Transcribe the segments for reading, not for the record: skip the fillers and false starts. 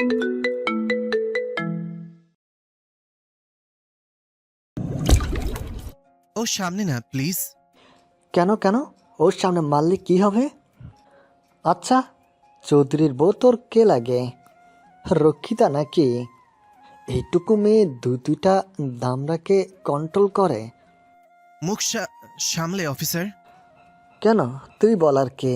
ও সামনে না প্লিজ। কেন কেন? ওর সামনে মারলে কি হবে? আচ্ছা, চৌধুরীর বউ তোর কে লাগে? রক্ষিতা নাকি? এইটুকু মেয়ে দুইটা দামড়াকে কন্ট্রোল করে? মুখ সামলে অফিসার। কেন, তুই বলার কে?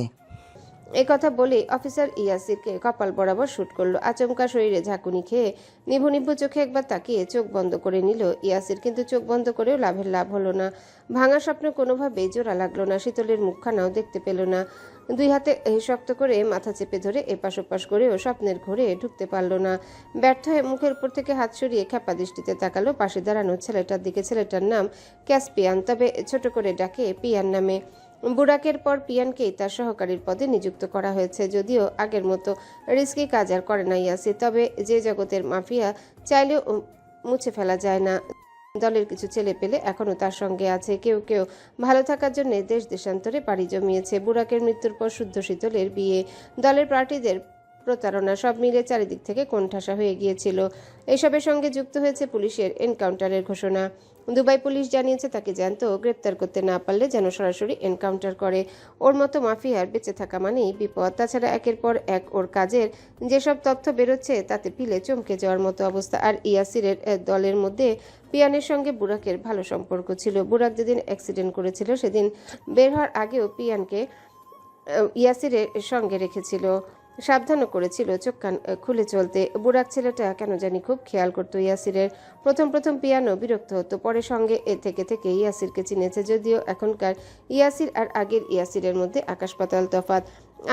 এই কথা বলে অফিসার ইয়াসিরকে কপাল বরাবর শুট করলো। আচমকা শরীরে ঝাঁকুনি খেয়ে নিভু নিভু চোখে একবার তাকিয়ে চোখ বন্ধ করে নিল ইয়াসির, কিন্তু চোখ বন্ধ করেও লাভ হলো না। ভাঙা স্বপ্ন কোনোভাবেই জোড়া লাগলো না। শীতলের মুখখানাও দেখতে পেল না। দুই হাতে শক্ত করে মাথা চেপে ধরে এপাশ ওপাশ করেও স্বপ্নের ঘোরে ঢুকতে পারল না। ব্যর্থ হয়ে মুখের উপর থেকে হাত সরিয়ে খেপা দৃষ্টিতে তাকালো পাশে দাঁড়ানো ছেলেটার দিকে। ছেলেটার নাম ক্যাসপিয়ান, তবে ছোট করে ডাকে পিয়ান নামে। বুরাকের পর পিয়ানকেই তার সহকারীর পদে নিযুক্ত করা হয়েছে। যদিও আগের মতো রিস্কি কাজ আর করে না ইয়াসির, তবে যে জগতের মাফিয়া চাইলেও মুছে ফেলা যায় না। দলের কিছু ছেলে পেলে এখনও তার সঙ্গে আছে। কেউ কেউ ভালো থাকার জন্য দেশ দেশান্তরে পাড়ি জমিয়েছে। বুরাকের মৃত্যুর পর শুদ্ধ শীতলের বিয়ে, দলের পার্টিদের প্রতারণা, সব মিলে চারিদিক থেকে কোণঠাসা হয়ে গিয়েছিল। এসবের সঙ্গে যুক্ত হয়েছে পুলিশের এনকাউন্টারের ঘোষণা। দুবাই পুলিশ জানিয়েছে তাকে জ্যান্ত গ্রেপ্তার করতে না পারলে যেন সরাসরি এনকাউন্টার করে। ওর মতো মাফিয়ার বেঁচে থাকা মানেই বিপদ। তাছাড়া একের পর এক ওর কাজের যেসব তথ্য বেরোচ্ছে তাতে পিলে চমকে যাওয়ার মতো অবস্থা। আর ইয়াসিরের দলের মধ্যে পিয়ানের সঙ্গে বুরাকের ভালো সম্পর্ক ছিল। বুরাক যেদিন অ্যাক্সিডেন্ট করেছিল সেদিন বের হওয়ার আগেও পিয়ানকে ইয়াসিরের সঙ্গে রেখেছিল, সাবধানও করেছিল চোখ কান খুলে চলতে। বুরাক ছেলেটা কেন জানি খুব খেয়াল করতো ইয়াসিরের। প্রথম পিয়ানো বিরক্ত হতো, পরে সঙ্গে থেকে থেকে ইয়াসিরকে চিনেছে। যদিও এখনকার ইয়াসির আর আগের ইয়াসিরের মধ্যে আকাশ পাতাল তফাৎ।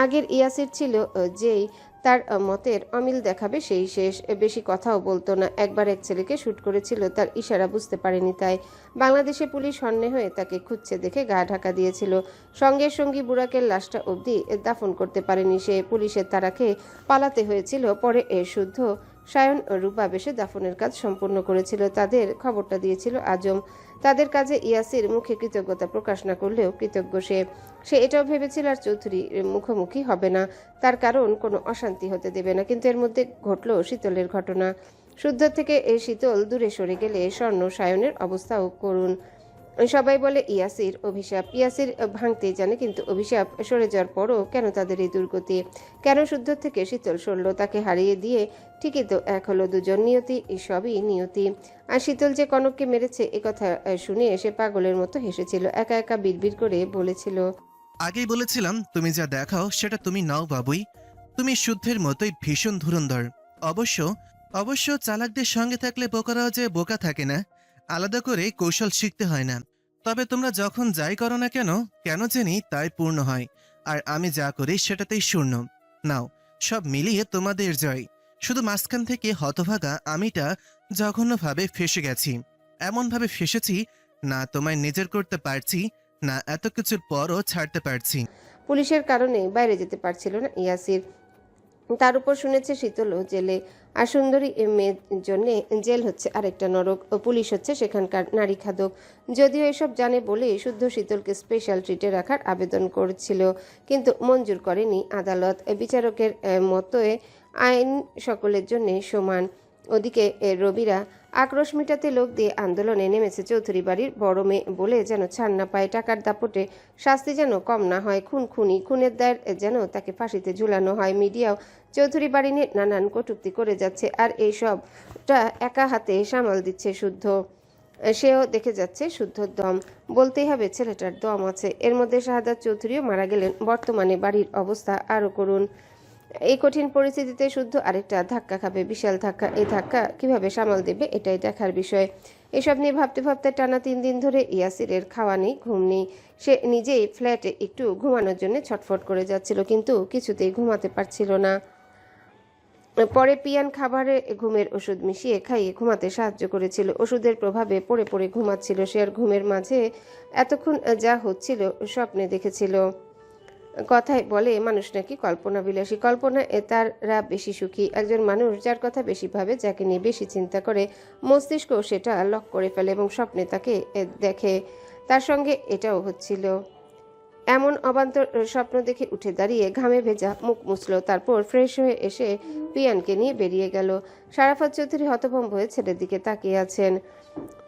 আগের ইয়াসির ছিল যেই তার মতের অমিল দেখাবে সেই শেষ, বেশি কথাও বলতো না। একবার এক ছেলেকে শ্যুট করেছিল, তার ইশারা বুঝতে পারেনি, তাই বাংলাদেশে পুলিশ হন্যে হয়ে তাকে খুঁজছে দেখে গা ঢাকা দিয়েছিল। সঙ্গী বুরাকের লাশটা অবধি দাফন করতে পারেনি সে। পুলিশের তাড়া খেয়ে পালাতে হয়েছিল। পরে শুদ্ধ সায়ন রূপা বেশে দাফনের কাজ সম্পূর্ণ করেছিল। তাদের খবরটা দিয়েছিল আজম। তাদের কাজে ইয়াসির মুখে কৃতজ্ঞতা প্রকাশ না করলেও কৃতজ্ঞ সে এটাও ভেবেছিল আর চৌধুরীর মুখোমুখি হবে না, তার কারণ কোনো অশান্তি হতে দেবে না। কিন্তু এর মধ্যে ঘটল শীতলের ঘটনা। শুদ্ধ থেকে এই শীতল দূরে সরে গেলে স্বর্ণ সায়নের অবস্থাও করুন। সবাই বলে ইয়াসির অভিশাপ। ইয়াসির ভাঙতেই জানে, কিন্তু অভিশাপ সরে যাওয়ার পরও কেন তাদের এই দুর্গতি? কেন শুদ্ধ থেকে শীতল সরল? তাকে হারিয়ে দিয়ে ঠিকই তো এক হলো দুজন। নিয়তি, সবই নিয়তি। আর শীতল যে কনককে মেরেছে একথা শুনে সে পাগলের মতো হেসেছিল। একা একা বিড়বিড় করে বলেছিল, আগেই বলেছিলাম তুমি যা দেখাও সেটা তুমি নাও বাবুই। তুমি শুদ্ধের মতোই ভীষণ ধুরন্ধর। অবশ্য অবশ্য চালাকদের সঙ্গে থাকলে বোকারাও যে বোকা থাকে না, আলাদা করে কৌশল শিখতে হয় না। তবে তোমরা যখন যাই করো না কেন, কেন জানি তাই পূর্ণ হয়। আর আমি যা করি সেটাতেই শূন্য। নাও, সব মিলিয়ে তোমাদের জয়। শুধু মাঝখান থেকে হতভাগা আমিটা জঘন্যভাবে ফেসে গেছি। এমনভাবে ফেসেছি, না তোমায় নিজের করতে পারছি, না এত কিছুর পরও ছাড়তে পারছি। পুলিশের কারণে বাইরে যেতে পারছিল না ইয়াসির। তার উপর শুনেছে শীতলও জেলে। আর সুন্দরী মেয়ের জন্য জেল হচ্ছে আরেকটা নরক, ও পুলিশ হচ্ছে সেখানকার নারী খাদক। যদিও এসব জানে বলে শুদ্ধ শীতলকে স্পেশাল ট্রিটে রাখার আবেদন করেছিল, কিন্তু মঞ্জুর করেনি আদালত। বিচারকের মতোয় আইন সকলের জন্য সমান। ওদিকে রবিরা আক্রোশ মেটাতে লোক দিয়ে আন্দোলনে নেমেছে। চৌধুরী বাড়ির বড় মেয়ে বলে যেন ছাড় না পায়, টাকার দাপটে শাস্তি যেন কম না হয়, খুনের দায়ের যেন তাকে ফাঁসিতে ঝুলানো হয়। মিডিয়াও চৌধুরী বাড়ি নিয়ে নানান কটূক্তি করে যাচ্ছে, আর এই সবটা একা হাতে সামাল দিচ্ছে শুদ্ধ। সেও দেখে যাচ্ছে শুদ্ধর দম। বলতেই হবে ছেলেটার দম আছে। এর মধ্যে শাহাদাত চৌধুরীও মারা গেলেন। বর্তমানে বাড়ির অবস্থা আরও করুন। এই কঠিন পরিস্থিতিতে শুদ্ধ আরেকটা ধাক্কা খাবে, বিশাল ধাক্কা। এই ধাক্কা কিভাবে সামাল দেবে এটাই দেখার বিষয়। এসব নিয়ে ভাবতে ভাবতে টানা 3 দিন ধরে ইয়াসিরের খাওয়া নেই, ঘুম নেই। সে নিজেই ফ্ল্যাটে একটু ঘুমানোর জন্য ছটফট করে যাচ্ছিল, কিন্তু কিছুতেই ঘুমাতে পারছিল না। পরে পিয়ান খাবারে ঘুমের ওষুধ মিশিয়ে খাইয়ে ঘুমাতে সাহায্য করেছিল। ওষুধের প্রভাবে পড়ে পড়ে ঘুমাচ্ছিল সে। আর ঘুমের মাঝে এতক্ষণ যা হচ্ছিল স্বপ্নে দেখেছিল। কথায় বলে মানুষ নাকি কল্পনা বিলাসী। কল্পনা তারা বেশি সুখী। একজন মানুষ যার কথা বেশি ভাবে, যাকে নিয়ে বেশি চিন্তা করে, মস্তিষ্ক সেটা লক করে ফেলে এবং স্বপ্নে তাকে দেখে। তার সঙ্গে এটাও হচ্ছিল। এমন অবান্তর স্বপ্ন দেখে উঠে দাঁড়িয়ে ঘামে ভেজা মুখ মুছল, তারপর ফ্রেশ হয়ে এসে পিয়ানকে নিয়ে বেরিয়ে গেল। শারাফাত চৌধুরী হতভম্ব হয়ে ছেলের দিকে তাকিয়ে আছেন।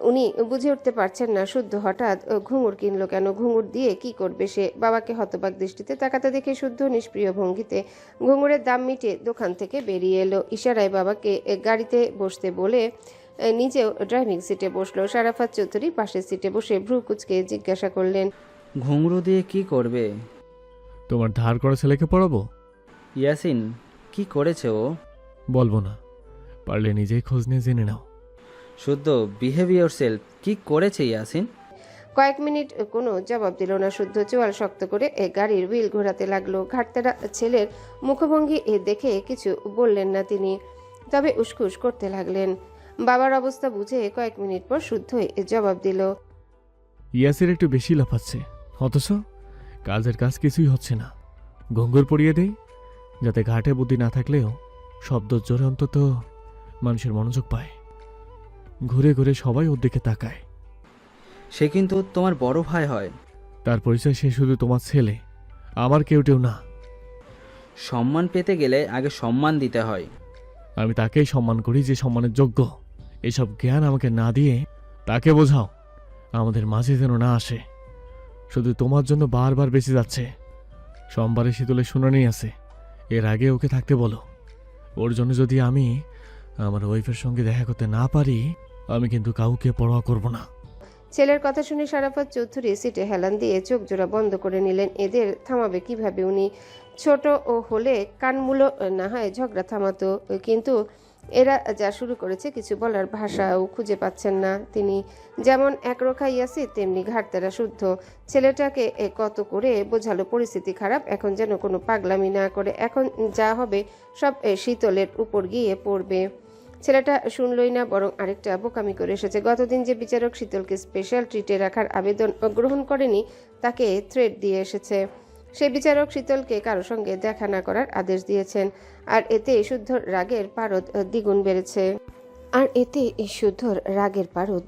উনি বুঝে উঠতে পারছেন না শুদ্ধ হঠাৎ ঘুঙুর কিনলো কেন, ঘুঙুর দিয়ে কি করবে সে। বাবাকে হতবাক দৃষ্টিতে তাকাতে দেখে শুদ্ধ নিষ্প্রিয় ভঙ্গিতে ঘুঙুরের দাম মিটিয়ে দোকান থেকে বেরিয়ে এলো। ইশারায় বাবাকে গাড়িতে বসতে বলে নিজেও ড্রাইভিং সিটে বসলো। শারাফাত চৌধুরী পাশের সিটে বসে ভ্রু কুচকে জিজ্ঞাসা করলেন, ঘুঙরু দিয়ে কি করবে? তোমার ধার করা ছেলেকে পড়াবো? ইয়াসিন কি করেছে ও? বলবো না, পারলে নিজেই খোঁজ নিয়ে জেনে নাও। শুদ্ধ বিহেভিয়ার সেলফ কি করেছে ইয়াসিন? কয়েক মিনিট কোনো জবাব দিল না শুদ্ধ। চোয়াল শক্ত করে গাড়ির হুইল ঘোরাতে লাগলো। ঘাটতেরা ছেলের মুখভঙ্গি দেখে কিছু বললেন না তিনি, তবে উসখুস করতে লাগলেন। বাবার অবস্থা বুঝে কয়েক মিনিট পর শুদ্ধই জবাব দিল, ইয়াসির একটু বেশি লাফাচ্ছে, অথচ কাজের কাজ কিছুই হচ্ছে না। ঘুঙ্গুর পড়িয়ে দেই, যাতে ঘাটে বুদ্ধি না থাকলেও শব্দ জোরে অন্তত মানুষের মনোযোগ পায়। ঘুরে ঘুরে সবাই ওর দিকে তাকায়। সে কিন্তু তোমার বড় ভাই হয়। তার পরিচয় সে শুধু তোমার ছেলে, আমার কেউ না। সম্মান পেতে গেলে আগে সম্মান দিতে হয়। আমি তাকেই সম্মান করি যে সম্মানের যোগ্য। এসব জ্ঞান আমাকে না দিয়ে তাকে বোঝাও আমাদের মাঝে যেন না আসে। শুধু তোমার জন্য বারবার বেঁচে যাচ্ছে। সোমবারে শীতলের শুনানি আছে, এর আগে ওকে থাকতে বলো। ওর জন্য যদি আমি আমার ওয়াইফের সঙ্গে দেখা করতে না পারি, আমি কিন্তু কাউকে পরোয়া করব না। ছেলের কথা শুনে শারাফাত চৌধুরী সিটে হেলান দিয়ে চোখ জোড়া বন্ধ করে নিলেন। এদের থামাবে কিভাবে উনি? ছোট ও হলে কানমূলো না হয় ঝগড়া থামাতো, কিন্তু এরা যা শুরু করেছে কিছু বলার ভাষাও খুঁজে পাচ্ছেন না তিনি। যেমন একরোখা ইয়াসির, তেমনি ঘাটতেরা শুদ্ধ। ছেলেটাকে কত করে বোঝালো পরিস্থিতি খারাপ, এখন যেন কোনো পাগলামি না করে। এখন যা হবে সব শীতলের উপর গিয়ে পড়বে। ছেলেটা শুনলই না, বরং আরেকটা বোকামি করে এসেছে। গতদিন যে বিচারক শীতলকে স্পেশাল ট্রিটে রাখার আবেদন গ্রহণ করেনি, তাকে থ্রেট দিয়ে এসেছে। সেই বিচারক শীতলকে কারো সঙ্গে দেখা না করার আদেশ দিয়েছেন। আর এতে শুদ্ধর রাগের পারদ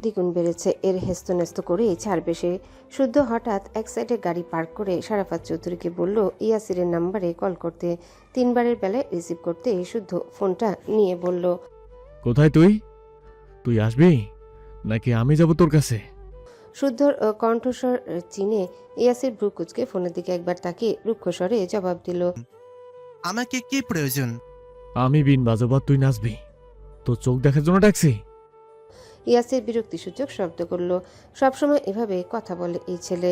দ্বিগুণ বেড়েছে। এর হেস্তনেস্ত করেই ছাড়বে সে। শুদ্ধ হঠাৎ এক সাইডে গাড়ি পার্ক করে শারাফাত চৌধুরীকে বলল ইয়াসিরের নাম্বারে কল করতে। 3 বারের বেলায় রিসিভ করতে শুদ্ধ ফোনটা নিয়ে বলল, কোথায় তুই? তুই আসবি নাকি আমি যাব তোর কাছে? শুদ্ধর কণ্ঠস্বর চিনে ইয়াসির ভ্রু কুচকে ফোনের দিকে একবার তাকিয়ে রুক্ষস্বরে জবাব দিল, আমাকে কি প্রয়োজন? আমি বিন বাজাবার তুই নাচবি, তোর চোখ দেখার জন্য ডাকছি। ইয়াসির বিরক্তিসূচক শব্দ করল। সবসময় এভাবে কথা বলে এই ছেলে।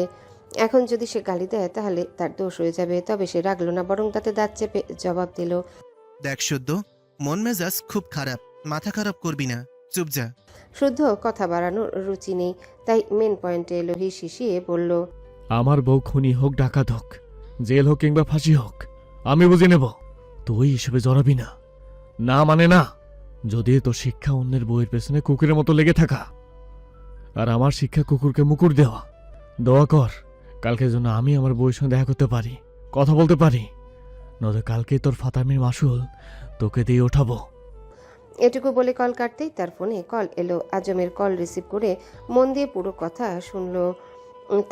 এখন যদি সে গালি দেয় তাহলে তার দোষ হয়ে যাবে। তবে সে রাগল না, বরং তাতে দাঁত চেপে জবাব দিল, দেখ শুদ্ধ, মন মেজাজ খুব খারাপ, মাথা খারাপ করবি না, চুপ যা। শুদ্ধ কথা বাড়ানোর রুচি নেই, তাই মেন পয়েন্টে এলো। হিসিয়ে বলল, আমার বউ খুনি হোক, ডাকাত হোক, জেল হোক কিংবা ফাঁসি হোক, আমি বুঝে নেব। তুই এসবে জড়াবি না। না মানে না। যদি তোর শিক্ষা অন্যের বউয়ের পেছনে কুকুরের মতো লেগে থাকা, আর আমার শিক্ষা কুকুরকে মুকুর দেওয়া। দোয়া কর কালকে যেন আমি আমার বউয়ের সঙ্গে দেখা করতে পারি, কথা বলতে পারি। নয়তো কালকে তোর ফাতামির মাসুল তোকে দিয়ে ওঠাবো। এটুকু বলে কল কাটতেই তার ফোনে কল এলো। আজমের কল রিসিভ করে মন দিয়ে পুরো কথা শুনল।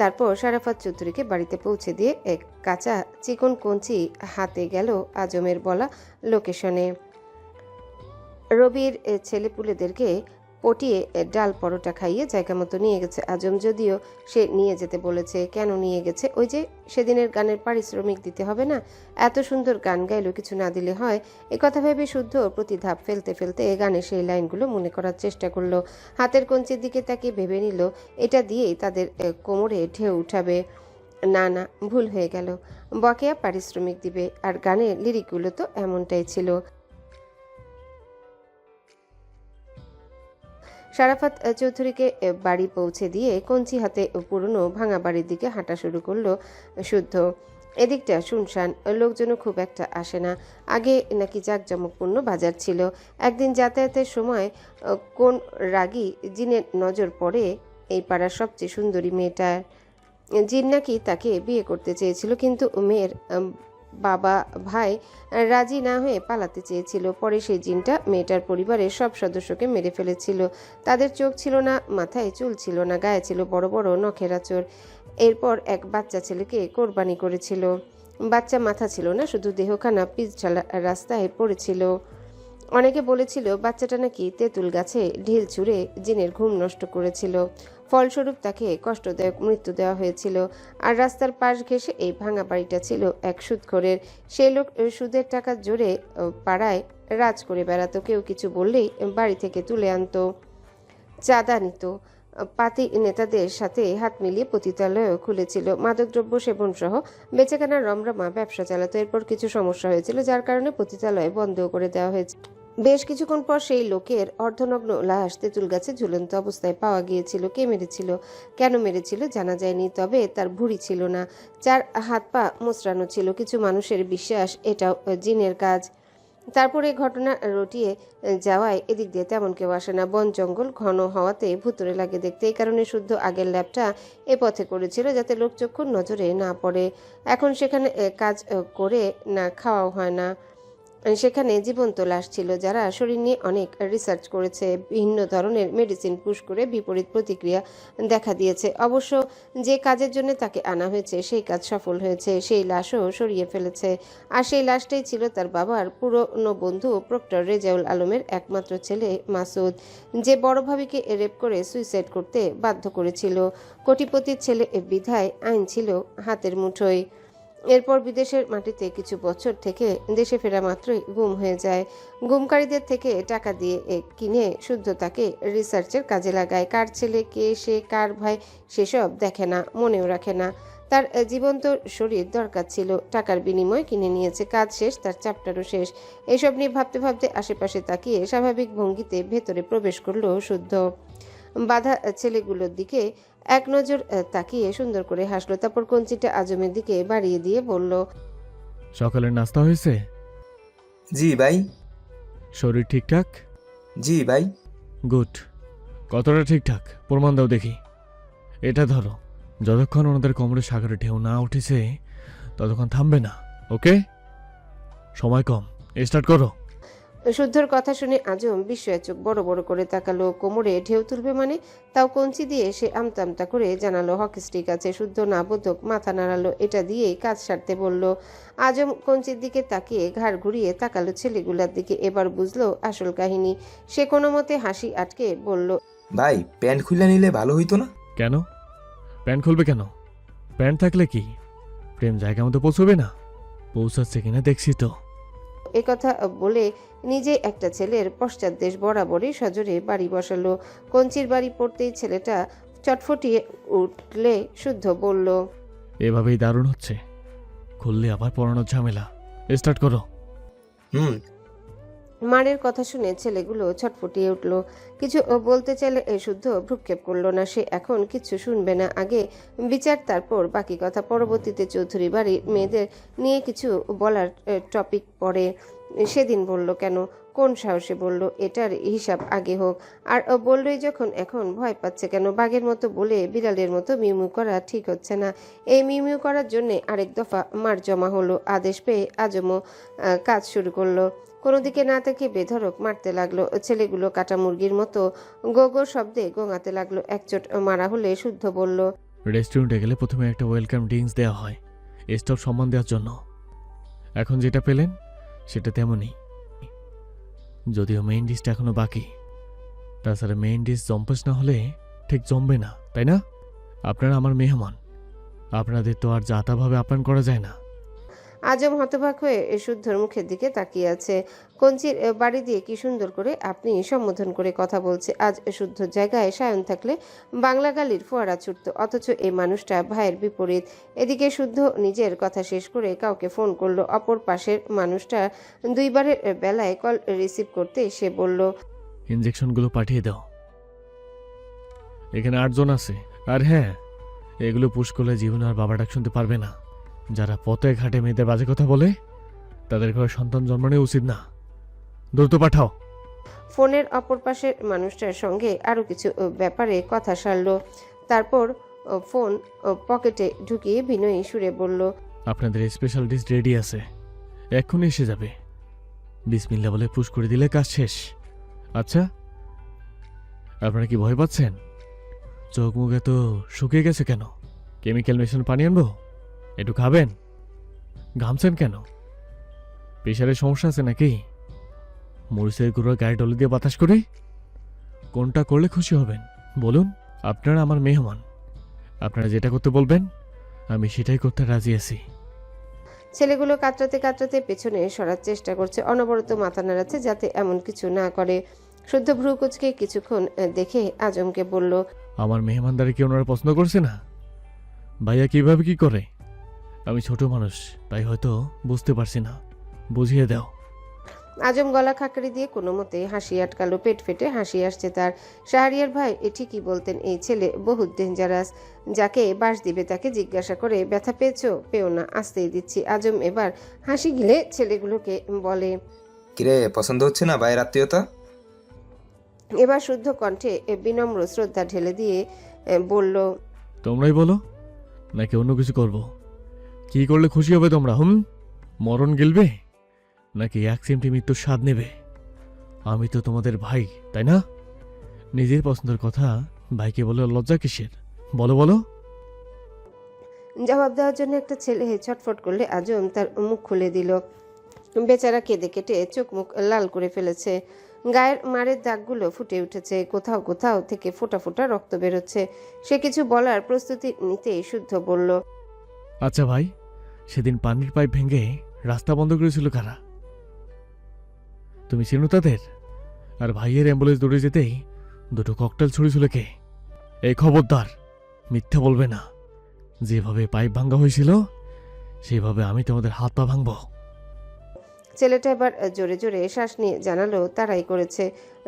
তারপর শারাফাত চৌধুরীকে বাড়িতে পৌঁছে দিয়ে এক কাঁচা চিকন কঞ্চি হাতে গেল আজমের বলা লোকেশনে। রবির ছেলেপুলেদেরকে পটিয়ে ডাল পরোটা খাইয়ে জায়গা মতো নিয়ে গেছে আজম। যদিও সে নিয়ে যেতে বলেছে। কেন নিয়ে গেছে? ওই যে সেদিনের গানের পারিশ্রমিক দিতে হবে না? এত সুন্দর গান গাইলো, কিছু না দিলে হয়? একথা ভেবে শুদ্ধ প্রতি ধাপ ফেলতে ফেলতে গানের সেই লাইনগুলো মনে করার চেষ্টা করলো। হাতের কঞ্চির দিকে তাকিয়ে ভেবে নিল এটা দিয়েই তাদের কোমরে ঢেউ উঠাবে। না না, ভুল হয়ে গেল। বকেয়া পারিশ্রমিক দিবে। আর গানের লিরিকগুলো তো এমনটাই ছিল। শারাফাত চৌধুরীকে বাড়ি পৌঁছে দিয়ে কঞ্চি হাতে পুরনো ভাঙা বাড়ির দিকে হাঁটা শুরু করলো শুদ্ধ। এদিকটা শুনশান, লোকজনও খুব একটা আসে না। আগে নাকি জাঁকজমকপূর্ণ বাজার ছিল। একদিন যাতায়াতের সময় কোন রাগী জিনের নজর পড়ে এই পাড়ার সবচেয়ে সুন্দরী মেয়েটার। জিন নাকি তাকে বিয়ে করতে চেয়েছিল, কিন্তু মেয়ের বাবা ভাই রাজি না হয়ে পালাতে চেয়েছিল। পরে সেই জিনটা মেয়েটার পরিবারের সব সদস্যকে মেরে ফেলেছিল। তাদের চোখ ছিল না, মাথায় চুল ছিল না, গায়ে ছিল বড় বড় নখের আঁচড়। এরপর এক বাচ্চা ছেলেকে কোরবানি করেছিল। বাচ্চা মাথা ছিল না, শুধু দেহখানা পিছালা রাস্তায় পড়েছিল। অনেকে বলেছিল বাচ্চাটা নাকি তেঁতুল গাছে ঢিল ছুঁড়ে জিনের ঘুম নষ্ট করেছিল, ফলস্বরূপ তাকে কষ্টদায়ক মৃত্যু দেওয়া হয়েছিল। আর রাস্তার পাশ ঘেঁষে এই ভাঙা বাড়িটা ছিল এক সুদখোরের। সেই লোক সুদের টাকার জোরে পাড়ায় রাজ করে বেড়াতো, কেউ কিছু বললেই বাড়ি থেকে তুলে আনতো, চাঁদা নিত। পাতি নেতাদের সাথে হাত মিলিয়ে পতিতালয়ও খুলেছিল, মাদকদ্রব্য সেবন সহ বেচাকেনার রমরমা ব্যবসা চালাতো। এরপর কিছু সমস্যা হয়েছিল, যার কারণে পতিতালয় বন্ধ করে দেওয়া হয়েছে। বেশ কিছুক্ষণ পর সেই লোকের অর্ধনগ্ন লাশ তেঁতুল গাছে ঝুলন্ত অবস্থায় পাওয়া গিয়েছিল। কে মেরেছিল, কেন মেরেছিল জানা যায়নি, তবে তার ভুঁড়ি ছিল না, চার হাত পা মোচড়ানো ছিল। কিছু মানুষের বিশ্বাস এটাও জিনের কাজ। তারপরে ঘটনা রটিয়ে যাওয়ায় এদিক দিয়ে তেমন কেউ আসে না, বন জঙ্গল ঘন হওয়াতে ভুতুরে লাগে দেখতে। এই কারণে শুদ্ধ আগের ল্যাবটা এ পথে করেছিল, যাতে লোকচক্ষুর নজরে না পড়ে। এখন সেখানে কাজ করে না, খাওয়াও হয় না। সেখানে জীবন্ত লাশ ছিল, যারা শরীর নিয়ে অনেক রিসার্চ করেছে, বিভিন্ন ধরনের মেডিসিন পুশ করে বিপরীত প্রতিক্রিয়া দেখা দিয়েছে। অবশ্য যে কাজের জন্য তাকে আনা হয়েছে সেই কাজ সফল হয়েছে, সেই লাশও সরিয়ে ফেলেছে। আর সেই লাশটাই ছিল তার বাবার পুরনো বন্ধু প্রক্টর রেজাউল আলমের একমাত্র ছেলে মাসুদ, যে বড় ভাবিকে রেপ করে সুইসাইড করতে বাধ্য করেছিল। কোটিপতির ছেলে বিধায় আইন ছিল হাতের মুঠোয়। এরপর বিদেশের মাটিতে কিছু বছর থেকে দেশে ফেরা মাত্রই গুম হয়ে যায়। গুমকারীদের থেকে টাকা দিয়ে কিনে শুদ্ধ তাকে রিসার্চের কাজে লাগায়। কার ছেলে, কে সে, কার ভাই, সেসব দেখে না, মনেও রাখে না। তার জীবন্ত শরীর দরকার ছিল, টাকার বিনিময়ে কিনে নিয়েছে। কাজ শেষ, তার চ্যাপ্টারও শেষ। এসব নিয়ে ভাবতে ভাবতে আশেপাশে তাকিয়ে স্বাভাবিক ভঙ্গিতে ভেতরে প্রবেশ করলো শুদ্ধ। বাধা ছেলেগুলোর দিকে এক নজর তাকিয়ে সুন্দর করে হাসলো, তারপর কঞ্চিটা আজমের দিকে বাড়িয়ে দিয়ে বলল, সকালের নাস্তা হয়েছে? জি ভাই। শরীর ঠিকঠাক? জি ভাই। গুড। কতটা ঠিকঠাক প্রমাণ দাও দেখি। এটা ধরো, যতক্ষণ ওনাদের কোমরে সাগরে ঢেউ না উঠেছে ততক্ষণ থামবে না, ওকে? সময় কম, স্টার্ট করো। শুদ্ধর কথা শুনে আজম বিস্ময়ে চোখ বড় বড় করে তাকালো। কোমরে ঢেউ তুলবে মানে? তাও কঞ্চি দিয়ে সে আমতা আমতা করে জানালো হকি স্টিক আছে। শুদ্ধ না বোধক মাথা নাড়ালো, এটা দিয়েই কাজ সারতে বলল। আজম কঞ্চির দিকে তাকিয়ে ঘাড় ঘুরিয়ে তাকালো ছেলেগুলার দিকে। এবার বুঝলো আসল কাহিনী। সে কোনো মতে হাসি আটকে বলল, ভাই প্যান্ট খুলে নিলে ভালো হইতো না? কেন প্যান্ট খুলবে কেন? প্যান্ট থাকলে কি প্রেম জায়গা মতো পৌঁছবে না? পৌঁছাচ্ছে কিনা দেখছি তো। একথা বলে নিজে একটা ছেলের পশ্চাৎদেশ বরাবরই সজোরে বাড়ি বসালো। কঞ্চির বাড়ি পড়তেই ছেলেটা চটফটিয়ে উঠলে শুদ্ধ বলল, এভাবেই দারুণ হচ্ছে, খুললে আবার পড়ানোর ঝামেলা। স্টার্ট করো। হুম। মারের কথা শুনে ছেলেগুলো ছটফটিয়ে উঠল। কিছু বলতে চাইলে শুদ্ধ ভ্রুক্ষেপ করলো না। সে এখন কিছু শুনবে না, আগে বিচার তারপর বাকি কথা। পরবর্তীতে চৌধুরী বাড়ির মেয়েদের নিয়ে কিছু বলার টপিক পড়ে। সেদিন বলল কেন, কোন সাহসে বলল, এটার হিসাব আগে হোক। আর বললই যখন এখন ভয় পাচ্ছে কেন? বাঘের মতো বলে বিড়ালের মতো মিউমিউ করা ঠিক হচ্ছে না। এই মিউমিউ করার জন্যে আরেক দফা মার জমা হলো। আদেশ পেয়ে আজমও কাজ শুরু করলো। কোনো দিকে না তাকিয়ে বেধড়ক মারতে লাগলো। ছেলেগুলো কাটা মুরগির মতো গো গো শব্দে গোঙাতে লাগলো। একচোট মারা হলে শুদ্ধ বলল, রেস্টুরেন্টে গেলে প্রথমে একটা ওয়েলকাম ড্রিঙ্কস দেওয়া হয়, স্টপ সম্মান দেওয়ার জন্য। এখন যেটা পেলেন সেটা তেমনই, যদিও মেইন ডিশটা এখনো বাকি। তাছাড়া মেইন ডিশ জম্পেশ না হলে ঠিক জমবে না, তাই না? আপনারা আমার মেহমান, আপনাদের তো আর যাতাভাবে আপ্যায়ন করা যায় না। আজম হতবাক হয়ে শুদ্ধর মুখের দিকে তাকিয়ে আছে। কঞ্চির বাড়ি দিয়ে কি সুন্দর করে আপনি সম্বোধন করে কথা বলছে। আজ শুদ্ধর জায়গায় সায়ন থাকলে বাংলা গালির ফোয়ারা ছুটত, অথচ এই মানুষটা ভাইয়ের বিপরীত। এদিকে শুদ্ধ নিজের কথা শেষ করে কাউকে ফোন করলো। অপর পাশের মানুষটা দুইবারের বেলায় কল রিসিভ করতে সে বলল, ইঞ্জেকশনগুলো পাঠিয়ে দাও, এখানে 8 জন আছে। আর হ্যাঁ, এগুলো পুশ করলে জীবনে আর বাবা ডাক শুনতে পারবে না। যারা পথে ঘাটে মেয়েদের বাজে কথা বলে তাদের ঘরে সন্তান জন্ম নেওয়া উচিত না। দ্রুত পাঠাও। ফোনের অপর পাশের মানুষটার সঙ্গে আরও কিছু ব্যাপারে কথা সারলো। তারপর ফোন পকেটে ঢুকিয়ে বিনয়ী সুরে বলল, আপনাদের স্পেশাল ডিশ রেডি আছে, এক্ষুনি এসে যাবে। বিসমিল্লা বলে পুশ করে দিলে কাজ শেষ। আচ্ছা, আপনারা কি ভয় পাচ্ছেন? চোখ মুখ এত শুকিয়ে গেছে কেন? কেমিক্যাল মেশানো পানি আনবো? একটু খাবেন? ঘামছেন কেন? প্রেশারের সমস্যা আছে নাকি? মরিচের গুঁড়ো গায়ে ডলে দিয়ে বাতাস করে? কোনটা করলে খুশি হবেন বলুন? আপনারা আমার মেহমান, আপনারা যেটা করতে বলবেন আমি সেটাই করতে রাজি আছি। ছেলেগুলো কাতরাতে কাতরাতে পেছনে সরার চেষ্টা করছে, অনবরত মাথা নাড়াচ্ছে যাতে এমন কিছু না করে। শুদ্ধ ভ্রু কুচকে কিছুক্ষণ দেখে আজমকে বলল, আমার মেহমানদারি কি ওনারা পছন্দ করছে না? ভাইয়া কিভাবে কি করে? আমি ছোট মানুষ, তাই হয়তো বুঝতে পারছি না, বুঝিয়ে দাও। আজম গলা খাকড়ি দিয়ে কোনো মতে হাসি আটকালো, পেট ফেটে হাসি আসছে তার। শাহরিয়ার ভাই ঠিকই বলতেন, এই ছেলে বহুত ডেঞ্জারাস। যাকে বাস দিবে তাকে জিজ্ঞাসা করে ব্যথা পেয়েছো? পেও না, আসতেই দিচ্ছি। আজম এবার হাসি গিলে ছেলেগুলোকে বলে। কিরে, পছন্দ হচ্ছে না ভাইয়ের আত্মীয়তা? এবার শুদ্ধ কণ্ঠে বিনম্র শ্রদ্ধা ঢেলে দিয়ে বলল, তোমরাই বলো, নাকি অন্য কিছু করব? কি করলে খুশি হবে তোমরা? মরণ গিলবে নাকি এক চিমটি মৃত্যুর স্বাদ নেবে? আমি তো তোমাদের ভাই, তাই না? নিজের পছন্দের কথা ভাইকে বলে লজ্জা কিসের? বলো বলো। জবাব দেওয়ার জন্য একটা ছেলে ছটফট করলে আজম তার মুখ খুলে দিল। বেচারা কেঁদে কেটে চোখ মুখ লাল করে ফেলেছে, গায়ের মারের দাগগুলো ফুটে উঠেছে, কোথাও কোথাও থেকে ফোঁটা ফোঁটা রক্ত বেরোচ্ছে। সে কিছু বলার প্রস্তুতি নিতেই শুদ্ধ বলল, আচ্ছা ভাই, সেদিন পানির পাইপ ভেঙে রাস্তা বন্ধ করেছিল কারা? তুমি চিনো তাদের? আর ভাইয়ের অ্যাম্বুলেন্স দৌড়ে যেতেই দুটো ককটেল ছুড়েছিল কে? এই খবরদার, মিথ্যা বলবে না। যেভাবে পাইপ ভাঙা হয়েছিল সেভাবে আমি তোমাদের হাত পা ভাঙব। ছেলেটা এবার জোরে জোরে শ্বাস নিয়ে জানালো তারাই করেছে,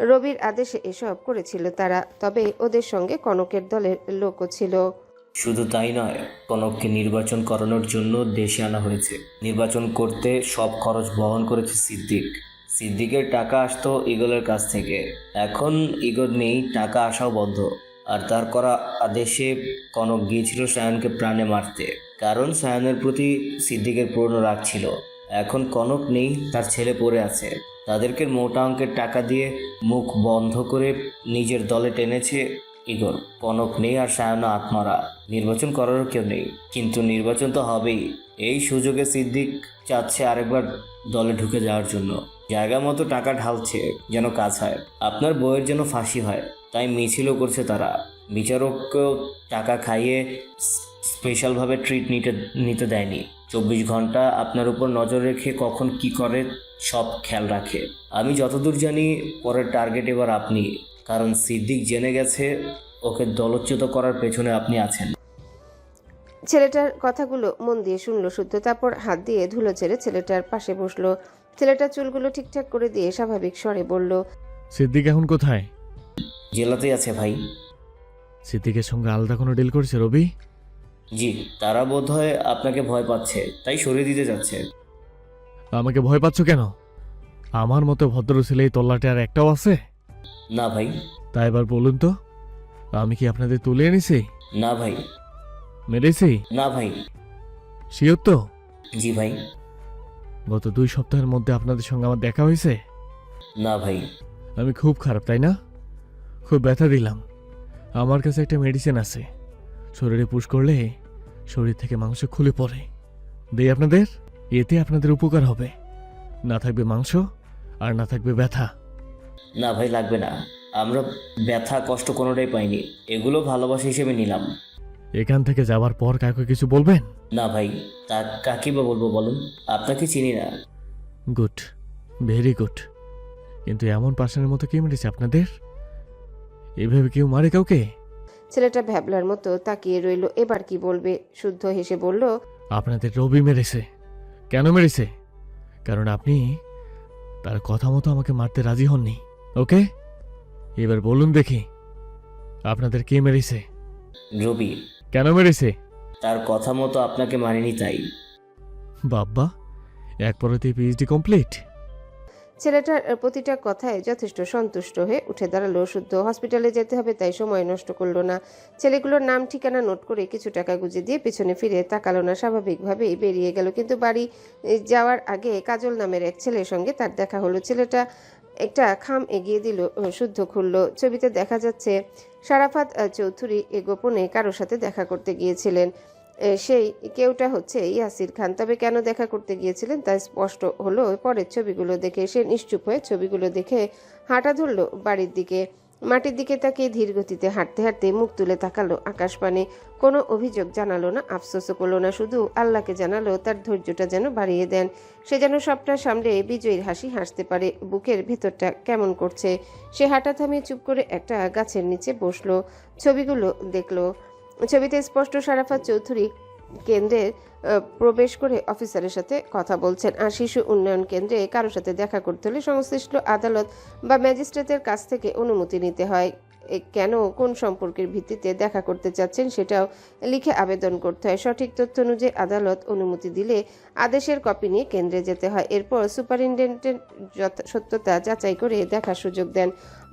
রবির আদেশে এসব করেছিল তারা। তবে ওদের সঙ্গে কনকের দলের লোকও ছিল। শুধু তাই নয়, কনককে নির্বাচন করানোর জন্য দেশে আনা হয়েছে। নির্বাচন করতে সব খরচ বহন করেছে সিদ্দিক। সিদ্দিকের টাকা আসতো ইগলের কাছ থেকে, এখন ইগল নেই, টাকা আসাও বন্ধ। আর তার করা আদেশে কনক গিয়েছিল সায়নকে প্রাণে মারতে, কারণ সায়নের প্রতি সিদ্দিকের পুরনো রাগ ছিল। এখন কনক নেই, তার ছেলে পড়ে আছে। তাদেরকে মোটা অঙ্কের টাকা দিয়ে মুখ বন্ধ করে নিজের দলে টেনেছে ইগল। কনক নেই আর সায়নও আত্মারা, নির্বাচন করারও কেউ নেই। কিন্তু নির্বাচন তো হবেই। এই সুযোগে সিদ্দিক চাচ্ছে আরেকবার দলে ঢুকে যাওয়ার জন্য। জায়গা মতো টাকা ঢালছে যেন কাজ হয়, আপনার বইয়ের যেন ফাঁসি হয়। তাই মিছিলও করছে তারা। বিচারককেও টাকা খাইয়ে স্পেশালভাবে ট্রিট নিতে দেয়নি। 24 ঘন্টা আপনার উপর নজর রেখে কখন কি করে সব খেয়াল রাখে। আমি যতদূর জানি পরের টার্গেট এবার আপনি, কারণ সিদ্দিক জেনে গেছে ওকে দলচ্যুত করার পেছনে আপনি আছেন। ছেলেটার কথাগুলো মন দিয়ে শুনলো শুদ্ধ, তারপর হাত দিয়ে ধুলো ছেড়ে ছেলেটার পাশে বসলো। ছেলেটার চুলগুলো ঠিকঠাক করে দিয়ে স্বাভাবিক স্বরে বলল, সিদ্দিক এখন কোথায়? জেলাতেই আছে ভাই। সিদ্দিকের সঙ্গে আলাদা কোনো ডিল করেছে রবি? জি, তারা বোধহয় আপনাকে ভয় পাচ্ছে, তাই সরিয়ে দিতে যাচ্ছে। আমাকে ভয় পাচ্ছ কেন? আমার মতো ভদ্র ছেলে এই তল্লাটে আর একটাও আছে? না ভাই। তা এবার বলুন তো, আমি কি আপনাদের তুলে এনেছি? না ভাই। মেরেছি? না ভাই। শিওর তো? জি ভাই। গত 2 সপ্তাহের মধ্যে আপনাদের সঙ্গে আমার দেখা হয়েছে? না ভাই। আমি খুব খারাপ, তাই না? খুব ব্যথা দিলাম। আমার কাছে একটা মেডিসিন আছে, শরীরে পুশ করলে শরীর থেকে মাংস খুলে পড়ে। দেই আপনাদের, এতে আপনাদের উপকার হবে। না থাকবে মাংস আর না থাকবে ব্যথা। না ভাই, লাগবে না। আমরা ব্যথা কষ্ট কোনোটাই পাইনি, এগুলো ভালোবাসা হিসেবে নিলাম। এখান থেকে যাওয়ার পর কাউকে কিছু বলবেন? না ভাই, তা কাকে বা বলবো বলুন, আপনাকে চিনি না। Good, very good. কিন্তু এমন পাশানের মতো কে মেরেছে আপনাদের? এভাবে কেউ মারে কাউকে? ছেলেটা ভ্যাবলার মতো তাকিয়ে রইল, এবার কি বলবে। শুদ্ধ হেসে বলল, আপনাদের রবি মেরেছে। কেন মেরেছে? কারণ আপনি তার কথা মতো আমাকে মারতে রাজি হননি। ওকে, এবার বলুন দেখি, আপনাদের কে মেরেছে? রবি। কেন মেরেছে? তার কথা মতো আপনাকে মানিনি তাই। বাব্বা, এক পরেতে পিএইচডি কমপ্লিট। ছেলেটার প্রতিটা কথায় যথেষ্ট সন্তুষ্ট হয়ে উঠে দাঁড়ালো শুদ্ধ। হসপিটালে যেতে হবে তাই সময় নষ্ট করলো না। ছেলেগুলোর নাম ঠিকানা নোট করে কিছু টাকা গুঁজে দিয়ে পেছনে ফিরে তাকালো না, স্বাভাবিকভাবেই বেরিয়ে গেল। কিন্তু বাড়ি যাওয়ার আগে কাজল নামের এক ছেলের সঙ্গে তার দেখা হলো। ছেলেটা একটা খাম এগিয়ে দিল, শুদ্ধ খুলল। ছবিতে দেখা যাচ্ছে সারাফাত চৌধুরী গোপনে কারোর সাথে দেখা করতে গিয়েছিলেন। সেই কেউটা হচ্ছে ইয়াসির খান। তবে কেন দেখা করতে গিয়েছিলেন তা স্পষ্ট হলো পরের ছবিগুলো দেখে। সে নিশ্চুপ হয়ে ছবিগুলো দেখে হাঁটা ধরল বাড়ির দিকে। মাটির দিকে তাকিয়ে ধীর গতিতে হাঁটতে হাঁটতে মুখ তুলে তাকালো আকাশপানে। কোনো অভিযোগ জানালো না, আফসোসও করলো না, শুধু আল্লাহকে জানালো তার ধৈর্যটা যেন বাড়িয়ে দেন। সে যেন সবটা সামলে বিজয়ীর হাসি হাসতে পারে। বুকের ভেতরটা কেমন করছে। সে হাঁটা থামিয়ে চুপ করে একটা গাছের নিচে বসলো, ছবিগুলো দেখলো। ছবিতে স্পষ্ট সারাফাত চৌধুরী কেন্দ্রের প্রবেশ করে অফিসারের সাথে কথা বলছেন। আর শিশু উন্নয়ন কেন্দ্রে কারোর সাথে দেখা করতে হলে সংশ্লিষ্ট আদালত বা ম্যাজিস্ট্রেটের কাছ থেকে অনুমতি নিতে হয়। কেন, কোন সম্পর্কের ভিত্তিতে দেখা করতে চাচ্ছেন সেটাও লিখে আবেদন করতে হয়। সঠিক তথ্য অনুযায়ী আদালত অনুমতি দিলে আদেশের কপি নিয়ে কেন্দ্রে যেতে হয়। এরপর সুপারিনটেন্ডেন্ট সত্যতা যাচাই করে দেখার সুযোগ দেন।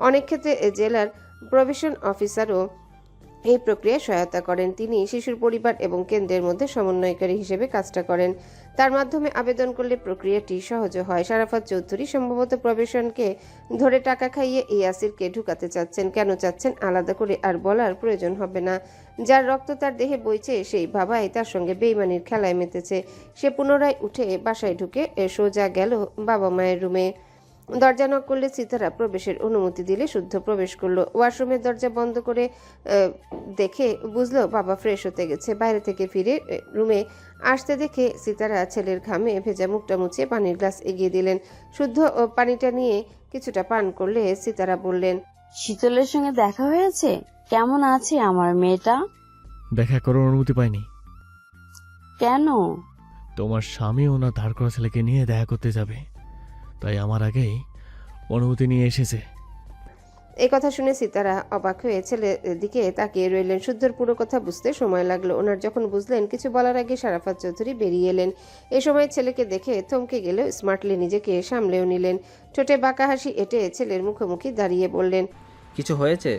অনেক ক্ষেত্রে জেলার প্রভিশন অফিসারও এই প্রক্রিয়ায় সহায়তা করেন। তিনি শিশুর পরিবার এবং কেন্দ্রের মধ্যে সমন্বয়কারী হিসেবে কাজটা করেন। তার মাধ্যমে আবেদন করলে প্রক্রিয়াটি সহজ হয়। সারাফাত চৌধুরী সম্ভবত প্রবেশনকে ধরে টাকা খাইয়ে ইয়াসিরকে ঢুকাতে চাচ্ছেন। কেন চাচ্ছেন আলাদা করে আর বলার প্রয়োজন হবে না। যার রক্ত তার দেহে বইছে সেই বাবাই তার সঙ্গে বেইমানির খেলায় মেতেছে। সে পুনরায় উঠে বাসায় ঢুকে সোজা গেল বাবা মায়ের রুমে। দরজা নক করলে সিতারা প্রবেশের অনুমতি দিলে শুদ্ধ প্রবেশ করলো। ওয়াশরুমের দরজা বন্ধ করে দেখে বুঝলো বাবা ফ্রেশ হতে গেছে। বাইরে থেকে ফিরে রুমে আসতে দেখে সিতারা ছেলের ঘামে ভেজা মুখটা মুছে পানির গ্লাস এগিয়ে দিলেন। শুদ্ধ পানিটা নিয়ে কিছুটা পান করলে সিতারা বললেন, শীতলের সঙ্গে দেখা হয়েছে? কেমন আছে আমার মেয়েটা? দেখা করার অনুমতি পাইনি। কেন? তোমার স্বামী ওনার ধার করা ছেলেকে নিয়ে দেখা করতে যাবে, তাই আমার আগেই অনুমতি নিয়ে এসেছে। এই কথা শুনে সিতারা অবাক হয়ে ছেলের দিকে তাকিয়ে রইলেন। শুদ্ধর পুরো কথা বুঝতে সময় লাগলো ওনার। যখন বুঝলেন কিছু বলার আগে সারাফাত চৌধুরী বেরিয়ে এলেন। এ সময় ছেলেকে দেখে থমকে গেলেও স্মার্টলি নিজেকে সামলেও নিলেন। ঠোঁটে বাঁকা হাসি এঁটে ছেলের মুখোমুখি দাঁড়িয়ে বললেন, কিছু হয়েছে?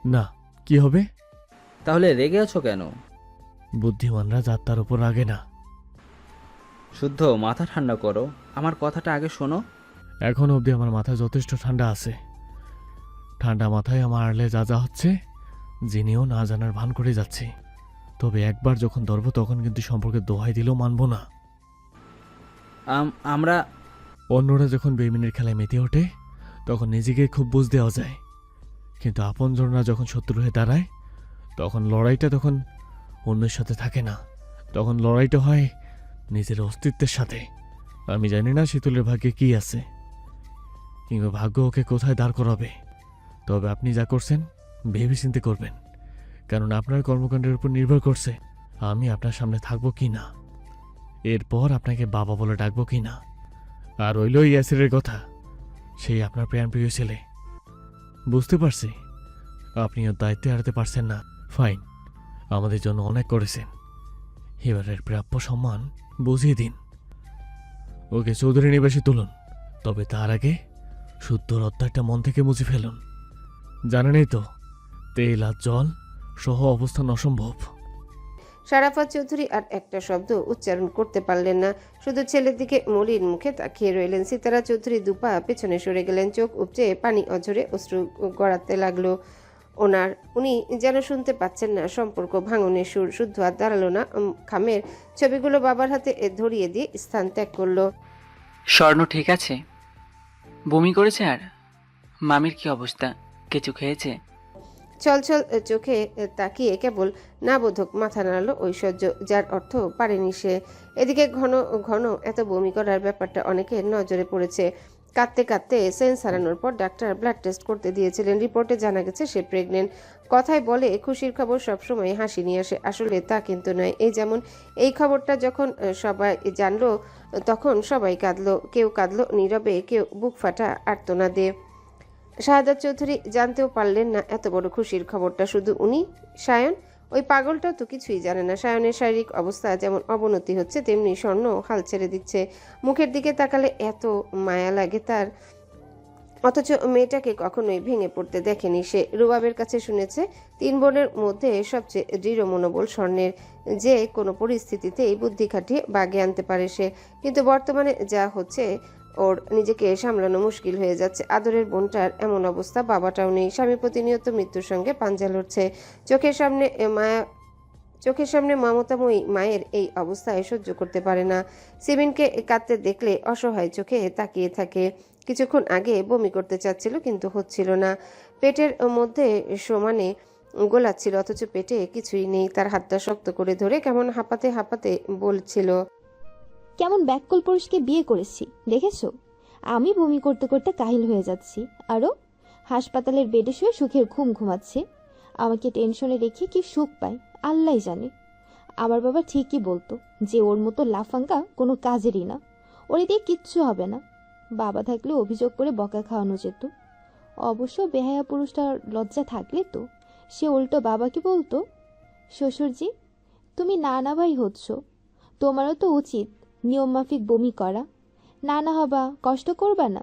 না, কি হবে? তাহলে রেগে আছো কেন? বুদ্ধিমানরা যাত্রার উপর রাগে না। শুদ্ধ, মাথা ঠান্ডা করো, আমার কথাটা আগে শোনো। এখন অবধি আমার মাথায় যথেষ্ট ঠান্ডা আছে। ঠান্ডা মাথায় আমার আড়লে যা যা হচ্ছে জেনেও না জানার ভান করে যাচ্ছি। তবে একবার যখন ধরবো তখন কিন্তু সম্পর্কে দোহাই দিলেও মানবো না। আমরা অন্যরা যখন বেইমানির খেলায় মেতে ওঠে তখন নিজেকে খুব বুঝ দেওয়া যায়, কিন্তু আপনজনরা যখন শত্রু হয়ে দাঁড়ায় তখন লড়াইটা তখন অন্যের সাথে থাকে না, তখন লড়াইটা হয় নিজের অস্তিত্বের সাথে। আমি জানি না শীতলের ভাগ্যে কি আছে কিংবা ভাগ্য ওকে কোথায় দাঁড় করাবে। তবে আপনি যা করছেন ভেবেচিন্তে করবেন, কারণ আপনার কর্মকাণ্ডের উপর নির্ভর করছে আমি আপনার সামনে থাকবো কি না, এরপর আপনাকে বাবা বলে ডাকবো কি না। আর রইল ইয়াসিরের কথা, সেই আপনার প্রাণপ্রিয় ছেলে। বুঝতে পারছি আপনি ওর দায়িত্ব এড়াতে পারছেন না। ফাইন, আমাদের জন্য অনেক করেছেন, এবারের প্রাপ্য সম্মান বুঝিয়ে দিন। ওকে চৌধুরী নিবাসে তুলুন, তবে তার আগে শুদ্ধর অধ্যায়টা মন থেকে মুছে ফেলুন। জানেনই তো তেল আর জল সহ অবস্থান অসম্ভব। সারাফাত চৌধুরী আর একটা শব্দ উচ্চারণ করতে পারলেন না, শুধু ছেলের দিকে মলিন মুখে তাকিয়ে রইলেন। সিতারা চৌধুরী দুপা পেছনে সরে গেলেন। চোখ উপচে পানি অঝরে অশ্রু গড়াতে লাগলো ওনার। উনি যেন শুনতে পাচ্ছেন না সম্পর্ক ভাঙনের সুর। শুদ্ধ আর দাঁড়ালো না, খামের ছবিগুলো বাবার হাতে ধরিয়ে দিয়ে স্থান ত্যাগ করলো। স্বর্ণ ঠিক আছে? বমি করেছে? আর মামির কি অবস্থা? কিছু খেয়েছে? ছলছল চোখে তাকিয়ে কেবল নাবোধক মাথা নাড়ালো ঐশ্বর্য, যার অর্থ পারেনি সে। এদিকে ঘন ঘন এত বমি করার ব্যাপারটা অনেকের নজরে পড়েছে। কাঁদতে কাঁদতে সেন্স হারানোর পর ডাক্তার ব্লাড টেস্ট করতে দিয়েছিলেন। রিপোর্টে জানা গেছে সে প্রেগনেন্ট। কথায় বলে খুশির খবর সবসময় হাসি নিয়ে আসে, আসলে তা কিন্তু নয়। এই যেমন এই খবরটা যখন সবাই জানলো তখন সবাই কাঁদলো, কেউ কাঁদলো নীরবে, কেউ বুক ফাটা আর্তনাদে। শাহাদাত চৌধুরী জানতেও পারলেন না এত বড় খুশির খবরটা শুধু উনি। সায়ন, ওই পাগলটাও তো কিছুই জানে না। সায়নের শারীরিক অবস্থা যেমন অবনতি হচ্ছে তেমনি স্বর্ণ হাল ছেড়ে দিচ্ছে। মুখের দিকে তাকালে এত মায়া লাগে তার, অথচ মেয়েটাকে কখনোই ভেঙে পড়তে দেখেনি সে। রুবাবের কাছে শুনেছে 3 বোনের মধ্যে সবচেয়ে দৃঢ় মনোবল স্বর্ণের, যে কোনো পরিস্থিতিতেই বুদ্ধি খাটিয়ে বাগে আনতে পারে সে। কিন্তু বর্তমানে যা হচ্ছে ওর নিজেকে সামলানো মুশকিল হয়ে যাচ্ছে। আদরের বোনটার এমন অবস্থা, বাবাটাও নেই। স্বামী প্রতিনিয়ত মৃত্যুর সঙ্গে পাঞ্জা লড়ছে। চোখের সামনে মায়া চোখের সামনে মমতাময়ী মায়ের এই অবস্থায় সহ্য করতে পারে না। সিমিনকে কাঁদতে দেখলে অসহায় চোখে তাকিয়ে থাকে। কিছুক্ষণ আগে বমি করতে চাচ্ছিল কিন্তু হচ্ছিল না। পেটের মধ্যে সমানে গোলাচ্ছিল, অথচ পেটে কিছুই নেই। তার হাতটা শক্ত করে ধরে কেমন হাঁপাতে হাঁপাতে বলছিল, কেমন ব্যাককল পুরুষকে বিয়ে করেছি দেখেছো? আমি বমি করতে করতে কাহিল হয়ে যাচ্ছি, আরও হাসপাতালের বেডে শুয়ে সুখের ঘুম ঘুমাচ্ছে। আমাকে টেনশনে রেখে কি সুখ পায় আল্লাহ জানে। আমার বাবা ঠিকই বলতো যে ওর মতো লাফাঙ্গা কোনো কাজেরই না, ওর দিয়ে কিচ্ছু হবে না। বাবা থাকলে অভিযোগ করে বকা খাওয়ানো যেত। অবশ্য বেহায়া পুরুষটার লজ্জা থাকলে তো সে উল্টো বাবাকে বলতো, শ্বশুরজি তুমি নানা ভাই হচ্ছ, তোমারও তো উচিত নিয়মমাফিক বমি করা। নানা হবা, কষ্ট করবা না।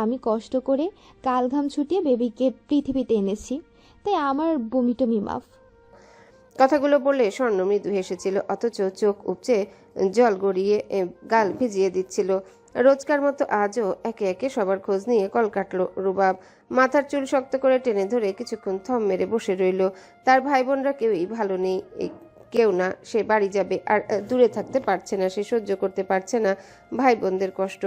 আমি কষ্ট করে কাল ঘাম ছুটিয়ে বেবিকে পৃথিবীতে এনেছি, তাই আমার বমি টমি মাফ। কথাগুলো বললে স্বর্ণ মৃদু হেসেছিল, অথচ চোখ উপচে জল গড়িয়ে গাল ভিজিয়ে দিচ্ছিল। রোজকার মতো আজও একে একে সবার খোঁজ নিয়ে কল কাটল রুবাব। মাথার চুল শক্ত করে টেনে ধরে কিছুক্ষণ থম মেরে বসে রইল। তার ভাই বোনরা কেউই ভালো নেই, কেউ না সে বাড়ি যাবে, আর দূরে থাকতে পারছে না। সে সহ্য করতে পারছে না ভাই বোনদের কষ্ট।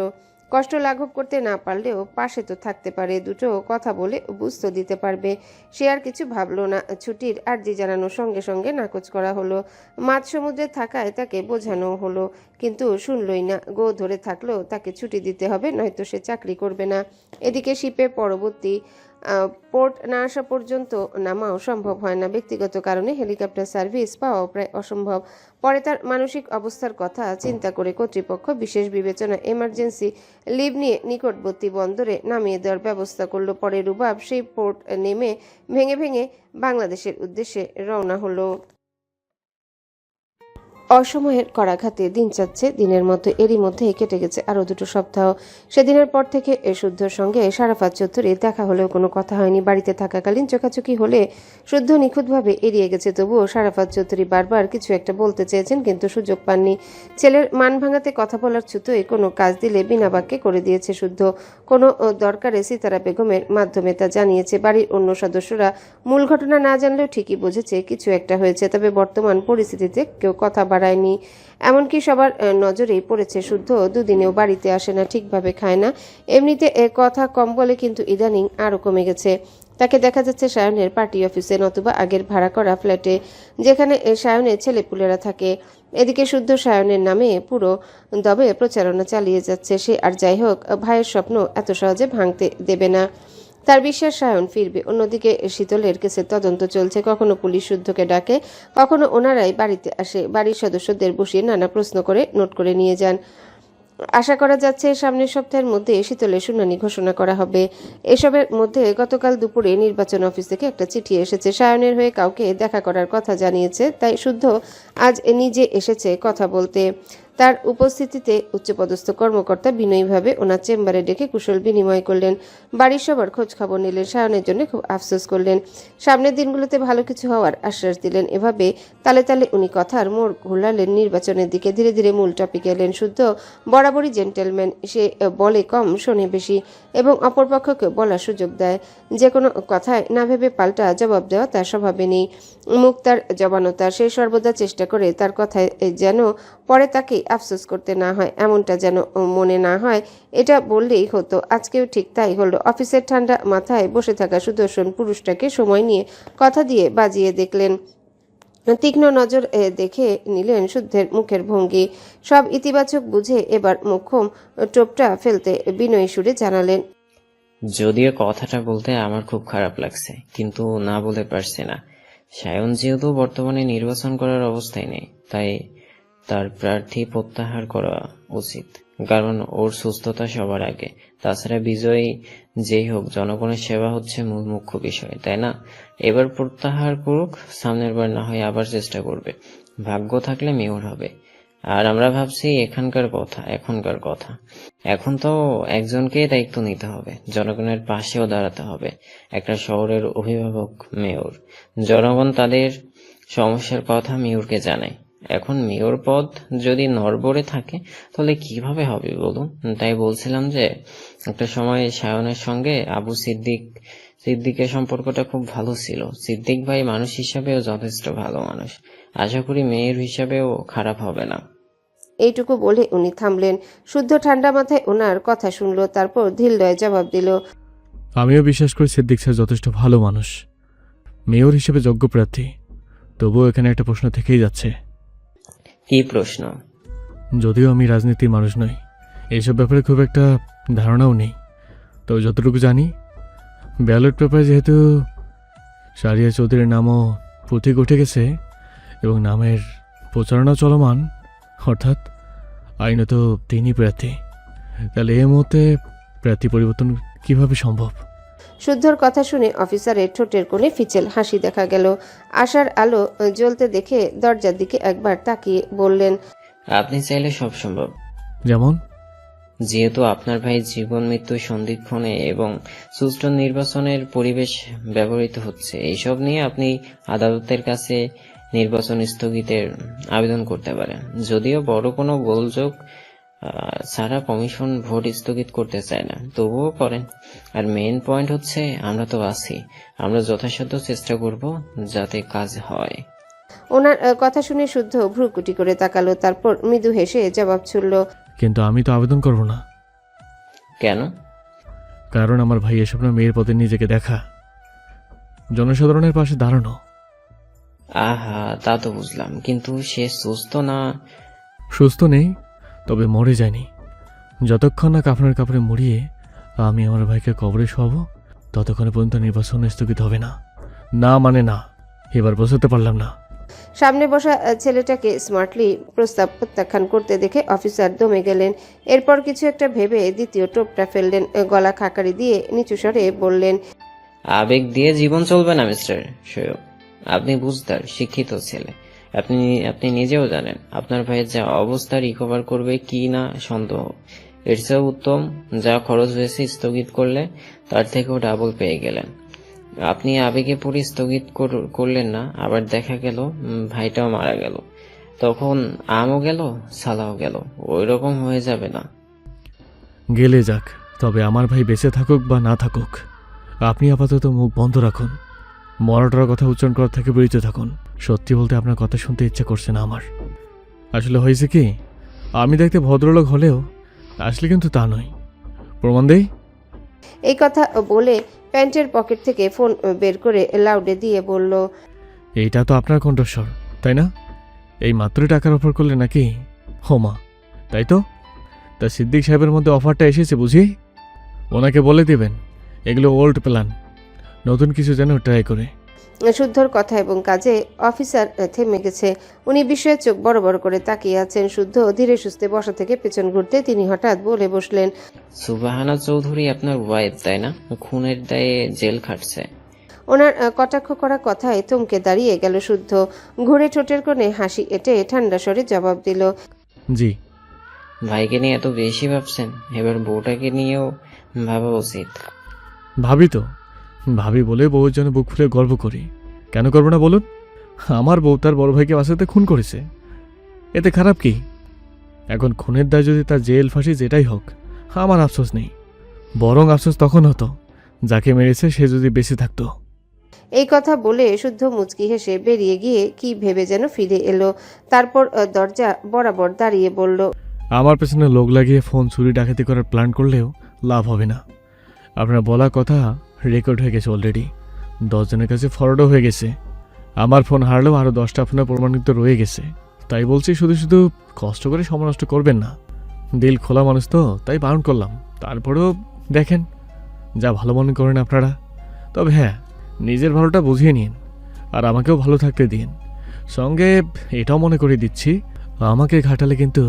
কষ্ট লাঘব করতে না পারলেও পাশে তো থাকতে পারে, দুটো কথা বলে বুঝতে দিতে পারবে। সে আর কিছু ভাবলো না। ছুটির আর্জি জানানোর সঙ্গে সঙ্গে নাকচ করা হলো। মাঝ সমুদ্রে থাকায় তাকে বোঝানো হলো, কিন্তু শুনলই না। গো ধরে থাকলেও তাকে ছুটি দিতে হবে, নয়তো সে চাকরি করবে না। এদিকে শিপে পরবর্তী পোর্ট না আসা পর্যন্ত নামাও সম্ভব হয় না। ব্যক্তিগত কারণে হেলিকপ্টার সার্ভিস পাওয়াও প্রায় অসম্ভব। পরে তার মানসিক অবস্থার কথা চিন্তা করে কর্তৃপক্ষ বিশেষ বিবেচনা এমার্জেন্সি লিভ নিয়ে নিকটবর্তী বন্দরে নামিয়ে দেওয়ার ব্যবস্থা করলো। পরে রুবাব সেই পোর্ট নেমে ভেঙে ভেঙে বাংলাদেশের উদ্দেশ্যে রওনা হলো। অসময়ের করাঘাতে দিন যাচ্ছে দিনের মতো। এরই মধ্যে কেটে গেছে আরো 2 সপ্তাহ। সেদিনের পর থেকে শুদ্ধর সঙ্গে সারাফাত চৌধুরীর দেখা হলেও কোনো কথা হয়নি। বাড়িতে থাকাকালীন চোখাচোখি হলে শুদ্ধ নিখুঁতভাবে এড়িয়ে গেছে। তবুও সারাফাত চৌধুরী বারবার কিছু একটা বলতে চেয়েছেন, কিন্তু সুযোগ পাননি। ছেলের মান ভাঙাতে কথা বলার ছুতোয় কোনো কাজ দিলে বিনা বাক্যে করে দিয়েছে শুদ্ধ। কোনো দরকারে সিতারা বেগমের মাধ্যমে তা জানিয়েছে। বাড়ির অন্য সদস্যরা মূল ঘটনা না জানলেও ঠিকই বুঝেছে কিছু একটা হয়েছে। তবে বর্তমান পরিস্থিতিতে কেউ কথা বাড়ায়নি। এমনকি সবার নজরেই পড়েছে শুদ্ধ 2 দিনেও বাড়িতে আসে না, ঠিকভাবে খায় না। এমনিতে কথা কম বলে, কিন্তু ইদানিং আরও কমে গেছে। তাকে দেখা যাচ্ছে সায়নের পার্টি অফিসে, নতুবা আগের ভাড়া করা ফ্ল্যাটে, যেখানে সায়নের ছেলেপুলেরা থাকে। এদিকে শুদ্ধ সায়নের নামে পুরো দবে প্রচারণা চালিয়ে যাচ্ছে। সে আর যাই হোক, ভাইয়ের স্বপ্ন এত সহজে ভাঙতে দেবে না। তার বিশ্বাস সায়ন ফিরবে। অন্যদিকে শীতলের কেসের তদন্ত চলছে। কখনো পুলিশ শুদ্ধকে ডাকে, কখনো ওনারাই বাড়িতে আসে। বাড়ির সদস্যদের বসিয়ে নানা প্রশ্ন করে নোট করে নিয়ে যান। আশা করা যাচ্ছে সামনের সপ্তাহের মধ্যে শীতলের শুনানি ঘোষণা করা হবে। এসবের মধ্যে গতকাল দুপুরে নির্বাচন অফিস থেকে একটা চিঠি এসেছে। সায়নের হয়ে কাউকে দেখা করার কথা জানিয়েছে, তাই শুদ্ধ আজ নিজে এসেছে কথা বলতে। তার উপস্থিতিতে উচ্চপদস্থ কর্মকর্তা বিনয়ীভাবে ওনার চেম্বারে ডেকে কুশল বিনিময় করলেন। বাড়ির সবার খোঁজ খবর নিলেন। সায়নের জন্য খুব আফসোস করলেন। সামনের দিনগুলোতে ভালো কিছু হওয়ার আশ্বাস দিলেন। এভাবে তালে তালে উনি কথার মোড় ঘুরালেন নির্বাচনের দিকে। ধীরে ধীরে মূল টপিকে এলেন। শুদ্ধ বরাবরই জেন্টেলম্যান। সে বলে কম, শোনে বেশি, এবং অপরপক্ষকে বলার সুযোগ দেয়। যে কোনো কথায় না ভেবে পাল্টা জবাব দেওয়া তার স্বভাবে নেই। মুখ তার জবানতা। সে সর্বদা চেষ্টা করে তার কথায় যেন পরে তাকেই আফসোস করতে না হয়, এমনটা যেন মনে না হয়। এটা বললেই হতো। আজকেও ঠিক তাই হলো। অফিসের ঠান্ডা মাথায় বসে থাকা সুদর্শন পুরুষটাকে সময় নিয়ে কথা দিয়ে বাজিয়ে দেখলেন। তীক্ষ্ণ নজর দেখে নিলেন শুদ্ধের মুখের ভঙ্গি। সব ইতিবাচক বুঝে এবার মুখম টোপটা ফেলতে বিনয়ী সুরে জানালেন, যদিও কথাটা বলতে আমার খুব খারাপ লাগছে, কিন্তু না বলে পারছি না। সায়ন যেহেতু বর্তমানে নির্বাচন করার অবস্থায় নেই, তাই তার প্রার্থী প্রত্যাহার করা উচিত, কারণ ওর সুস্থতা সবার আগে। তাছাড়া বিজয়ী যেই হোক, জনগণের সেবা হচ্ছে মূল মুখ্য বিষয়, তাই না? এবার প্রত্যাহার করুক, সামনের বার না হয় আবার চেষ্টা করবে। ভাগ্য থাকলে মেয়র হবে। আর আমরা ভাবছি এখনকার কথা এখন তো একজনকেই দায়িত্ব নিতে হবে, জনগণের পাশেও দাঁড়াতে হবে। একটা শহরের অভিভাবক মেয়র, জনগণ তাদের সমস্যার কথা মেয়রকে জানায়। এখন মেয়র পদ যদি নড়বড়ে থাকে তাহলে কিভাবে হবে বলুন? তাই বলছিলাম যে একটা সময় সায়নের সঙ্গে আবু সিদ্দিকের সম্পর্কটা খুব ভালো ছিল। সিদ্দিক ভাই মানুষ হিসাবেও যথেষ্ট ভালো মানুষ, আশা করি মেয়ের হিসাবেও খারাপ হবে না। এইটুকু বলে উনি থামলেন। শুদ্ধ ঠান্ডা মাথায় ওনার কথা শুনলো, তারপর ধীরলয়ে জবাব দিল। আমিও বিশ্বাস করি সিদ্দিক স্যার যথেষ্ট ভালো মানুষ, মেয়র হিসেবে যোগ্য প্রার্থী। তবুও এখানে একটা প্রশ্ন থেকেই যাচ্ছে। কি প্রশ্ন? যদিও আমি রাজনীতির মানুষ নই, এইসব ব্যাপারে খুব একটা ধারণাও নেই, তবে যতটুকু জানি ব্যালট পেপারে যেহেতু সারিয়া চৌধুরীর নামও প্রতীক উঠে গেছে এবং নামের প্রচারণা চলমান, অর্থাৎ আইনত তিনি প্রার্থী, তাহলে এই মুহূর্তে প্রার্থী পরিবর্তন কিভাবে সম্ভব? শুদ্ধর কথা শুনে অফিসারের ঠোঁটের কোণে ফিচেল হাসি দেখা গেল। আশার আলো জ্বলতে দেখে দরজার দিকে একবার তাকিয়ে বললেন, আপনি চাইলে সব সম্ভব। যেমন? যেহেতু আপনার ভাই জীবন মৃত্যু সন্ধিক্ষণে এবং সুষ্ঠু নির্বাচনের পরিবেশ ব্যবহৃত হচ্ছে, এইসব নিয়ে আপনি আদালতের কাছে নির্বাচন স্থগিতের আবেদন করতে পারেন। যদিও বড় কোনো গোলযোগ ছাড়া কমিশন ভোট স্থগিত করতে চায় না, তবুও করেন। আর মেইন পয়েন্ট হচ্ছে, আমরা তো আছি, আমরা যথাসাধ্য চেষ্টা করব যাতে কাজ হয়। ওনার কথা শুনে শুদ্ধ ভ্রুকুটি করে তাকালো, তারপর মৃদু হেসে জবাব ছুড়ল, কিন্তু আমি তো আবেদন করব না। কেন? কারণ আমার ভাই এসব না মেয়ের পদে নিজেকে দেখা, জনসাধারণের পাশে দাঁড়ানো। আহা, তা তো বুঝলাম, কিন্তু সে সুস্থ না। সুস্থ নেই, তবে মরে যায়নি। যতক্ষণ না কাফনের কাপড়ে মুড়িয়ে আমি আমার ভাইকে কবরে শোয়াবো, ততক্ষণে পর্যন্ত নির্বাচন স্থগিত হবে না। না মানে না, এবার বোঝাতে পারলাম না। সামনে বসা ছেলেটাকে স্মার্টলি প্রস্তাব প্রত্যাখ্যান করতে দেখে অফিসার দমে গেলেন। এরপর কিছু একটা ভেবে দ্বিতীয় টোপটা ফেললেন, গলা খাকারি দিয়ে নিচু স্বরে বললেন, আবেগ দিয়ে জীবন চলবে না মিস্টার সৈয়দ। আপনি বুঝদার, শিক্ষিত ছেলে। আপনি নিজেও জানেন আপনার ভাইয়ের যা অবস্থা রিকভার করবে কি না সন্দেহ। এর চেয়ে উত্তম যা খরচ হয়েছে স্থগিত করলে তার থেকেও ডাবল পেয়ে গেলেন। আপনি আবেগে পড়ে স্থগিত করলেন না, আবার দেখা গেল ভাইটাও মারা গেল, তখন আমও গেল সালাও গেল। ওই রকম হয়ে যাবে না। গেলে যাক, তবে আমার ভাই বেঁচে থাকুক বা না থাকুক, আপনি আপাতত মুখ বন্ধ রাখুন। মরাটার কথা উচ্চারণ করার থেকে বিরত থাকুন। সত্যি বলতে আপনার কথা শুনতে ইচ্ছা করছে না আমার। আসলে হয়েছে কি, আমি দেখতে ভদ্রলোক হলেও আসলে কিন্তু তা নয়। প্রমাণ দেই। এই কথা বলে প্যান্টের পকেট থেকে ফোন বের করে লাউডে দিয়ে বলল, এইটা তো আপনার কণ্ঠস্বর, তাই না? এই মাত্রই টাকার অফার করলে নাকি? হোমা, তাই তো? তা সিদ্দিক সাহেবের মধ্যে অফারটা এসেছে বুঝি? ওনাকে বলে দেবেন এগুলো ওল্ড প্ল্যান, নতুন কিছু যেন ট্রাই করে। শুদ্ধর কথা এবং কাজে অফিসার থেমে গেছে। উনি বিস্ময়ে চোখ বড় বড় করে তাকিয়ে আছেন। শুদ্ধ ধীরে সুস্থে বসা থেকে পেছন ঘুরতে তিনি হঠাৎ বলে বসলেন, সুবাহানা চৌধুরী আপনার ওয়াইফ, তাই না? খুনের দায়ে জেল খাটছে। ওনার কটাক্ষ করা কথায় থমকে দাঁড়িয়ে গেল শুদ্ধ। ঘুরে ঠোঁটের কোণে হাসি এঁটে ঠান্ডা স্বরে জবাব দিল, জি। ভাইকে নিয়ে এত বেশি ভাবছেন, এবার বউটাকে নিয়েও ভাবা উচিত। ভাবি তো, ভাবি বলে বউয়ের জন্য বুক ফুলে গর্ব করি। কেন করবো না বলুন? আমার বউ তার বড় ভাইকে বাসাতে খুন করেছে, এতে খারাপ কি? এখন খুনের দায় যদি তার জেল ফাঁসি যেটাই হোক, আমার আফসোস নেই। বরং আফসোস তখন হতো যাকে মেরেছে সে যদি বেঁচে থাকতো। এই কথা বলে শুদ্ধ মুচকি হেসে বেরিয়ে গিয়ে কি ভেবে যেন ফিরে এলো। তারপর দরজা বরাবর দাঁড়িয়ে বলল, আমার পেছনে লোক লাগিয়ে ফোন চুরি ডাকাতি করার প্ল্যান করলেও লাভ হবে না। আপনার বলা কথা রেকর্ড হয়ে গেছে অলরেডি, 10 জনের কাছে ফরওয়ার্ডও হয়ে গেছে। আমার ফোন হারলেও আরও 10টা ফোনে প্রমাণিত রয়ে গেছে। তাই বলছি, শুধু শুধু কষ্ট করে সময় নষ্ট করবেন না। দিল খোলা মানুষ তো, তাই বারণ করলাম। তারপরেও দেখেন যা ভালো মনে করেন আপনারা। তবে হ্যাঁ, নিজের ভালোটা বুঝিয়ে নিন আর আমাকেও ভালো থাকতে দিন। সঙ্গে এটাও মনে করে দিচ্ছি, আমাকে ঘাটালে কিন্তু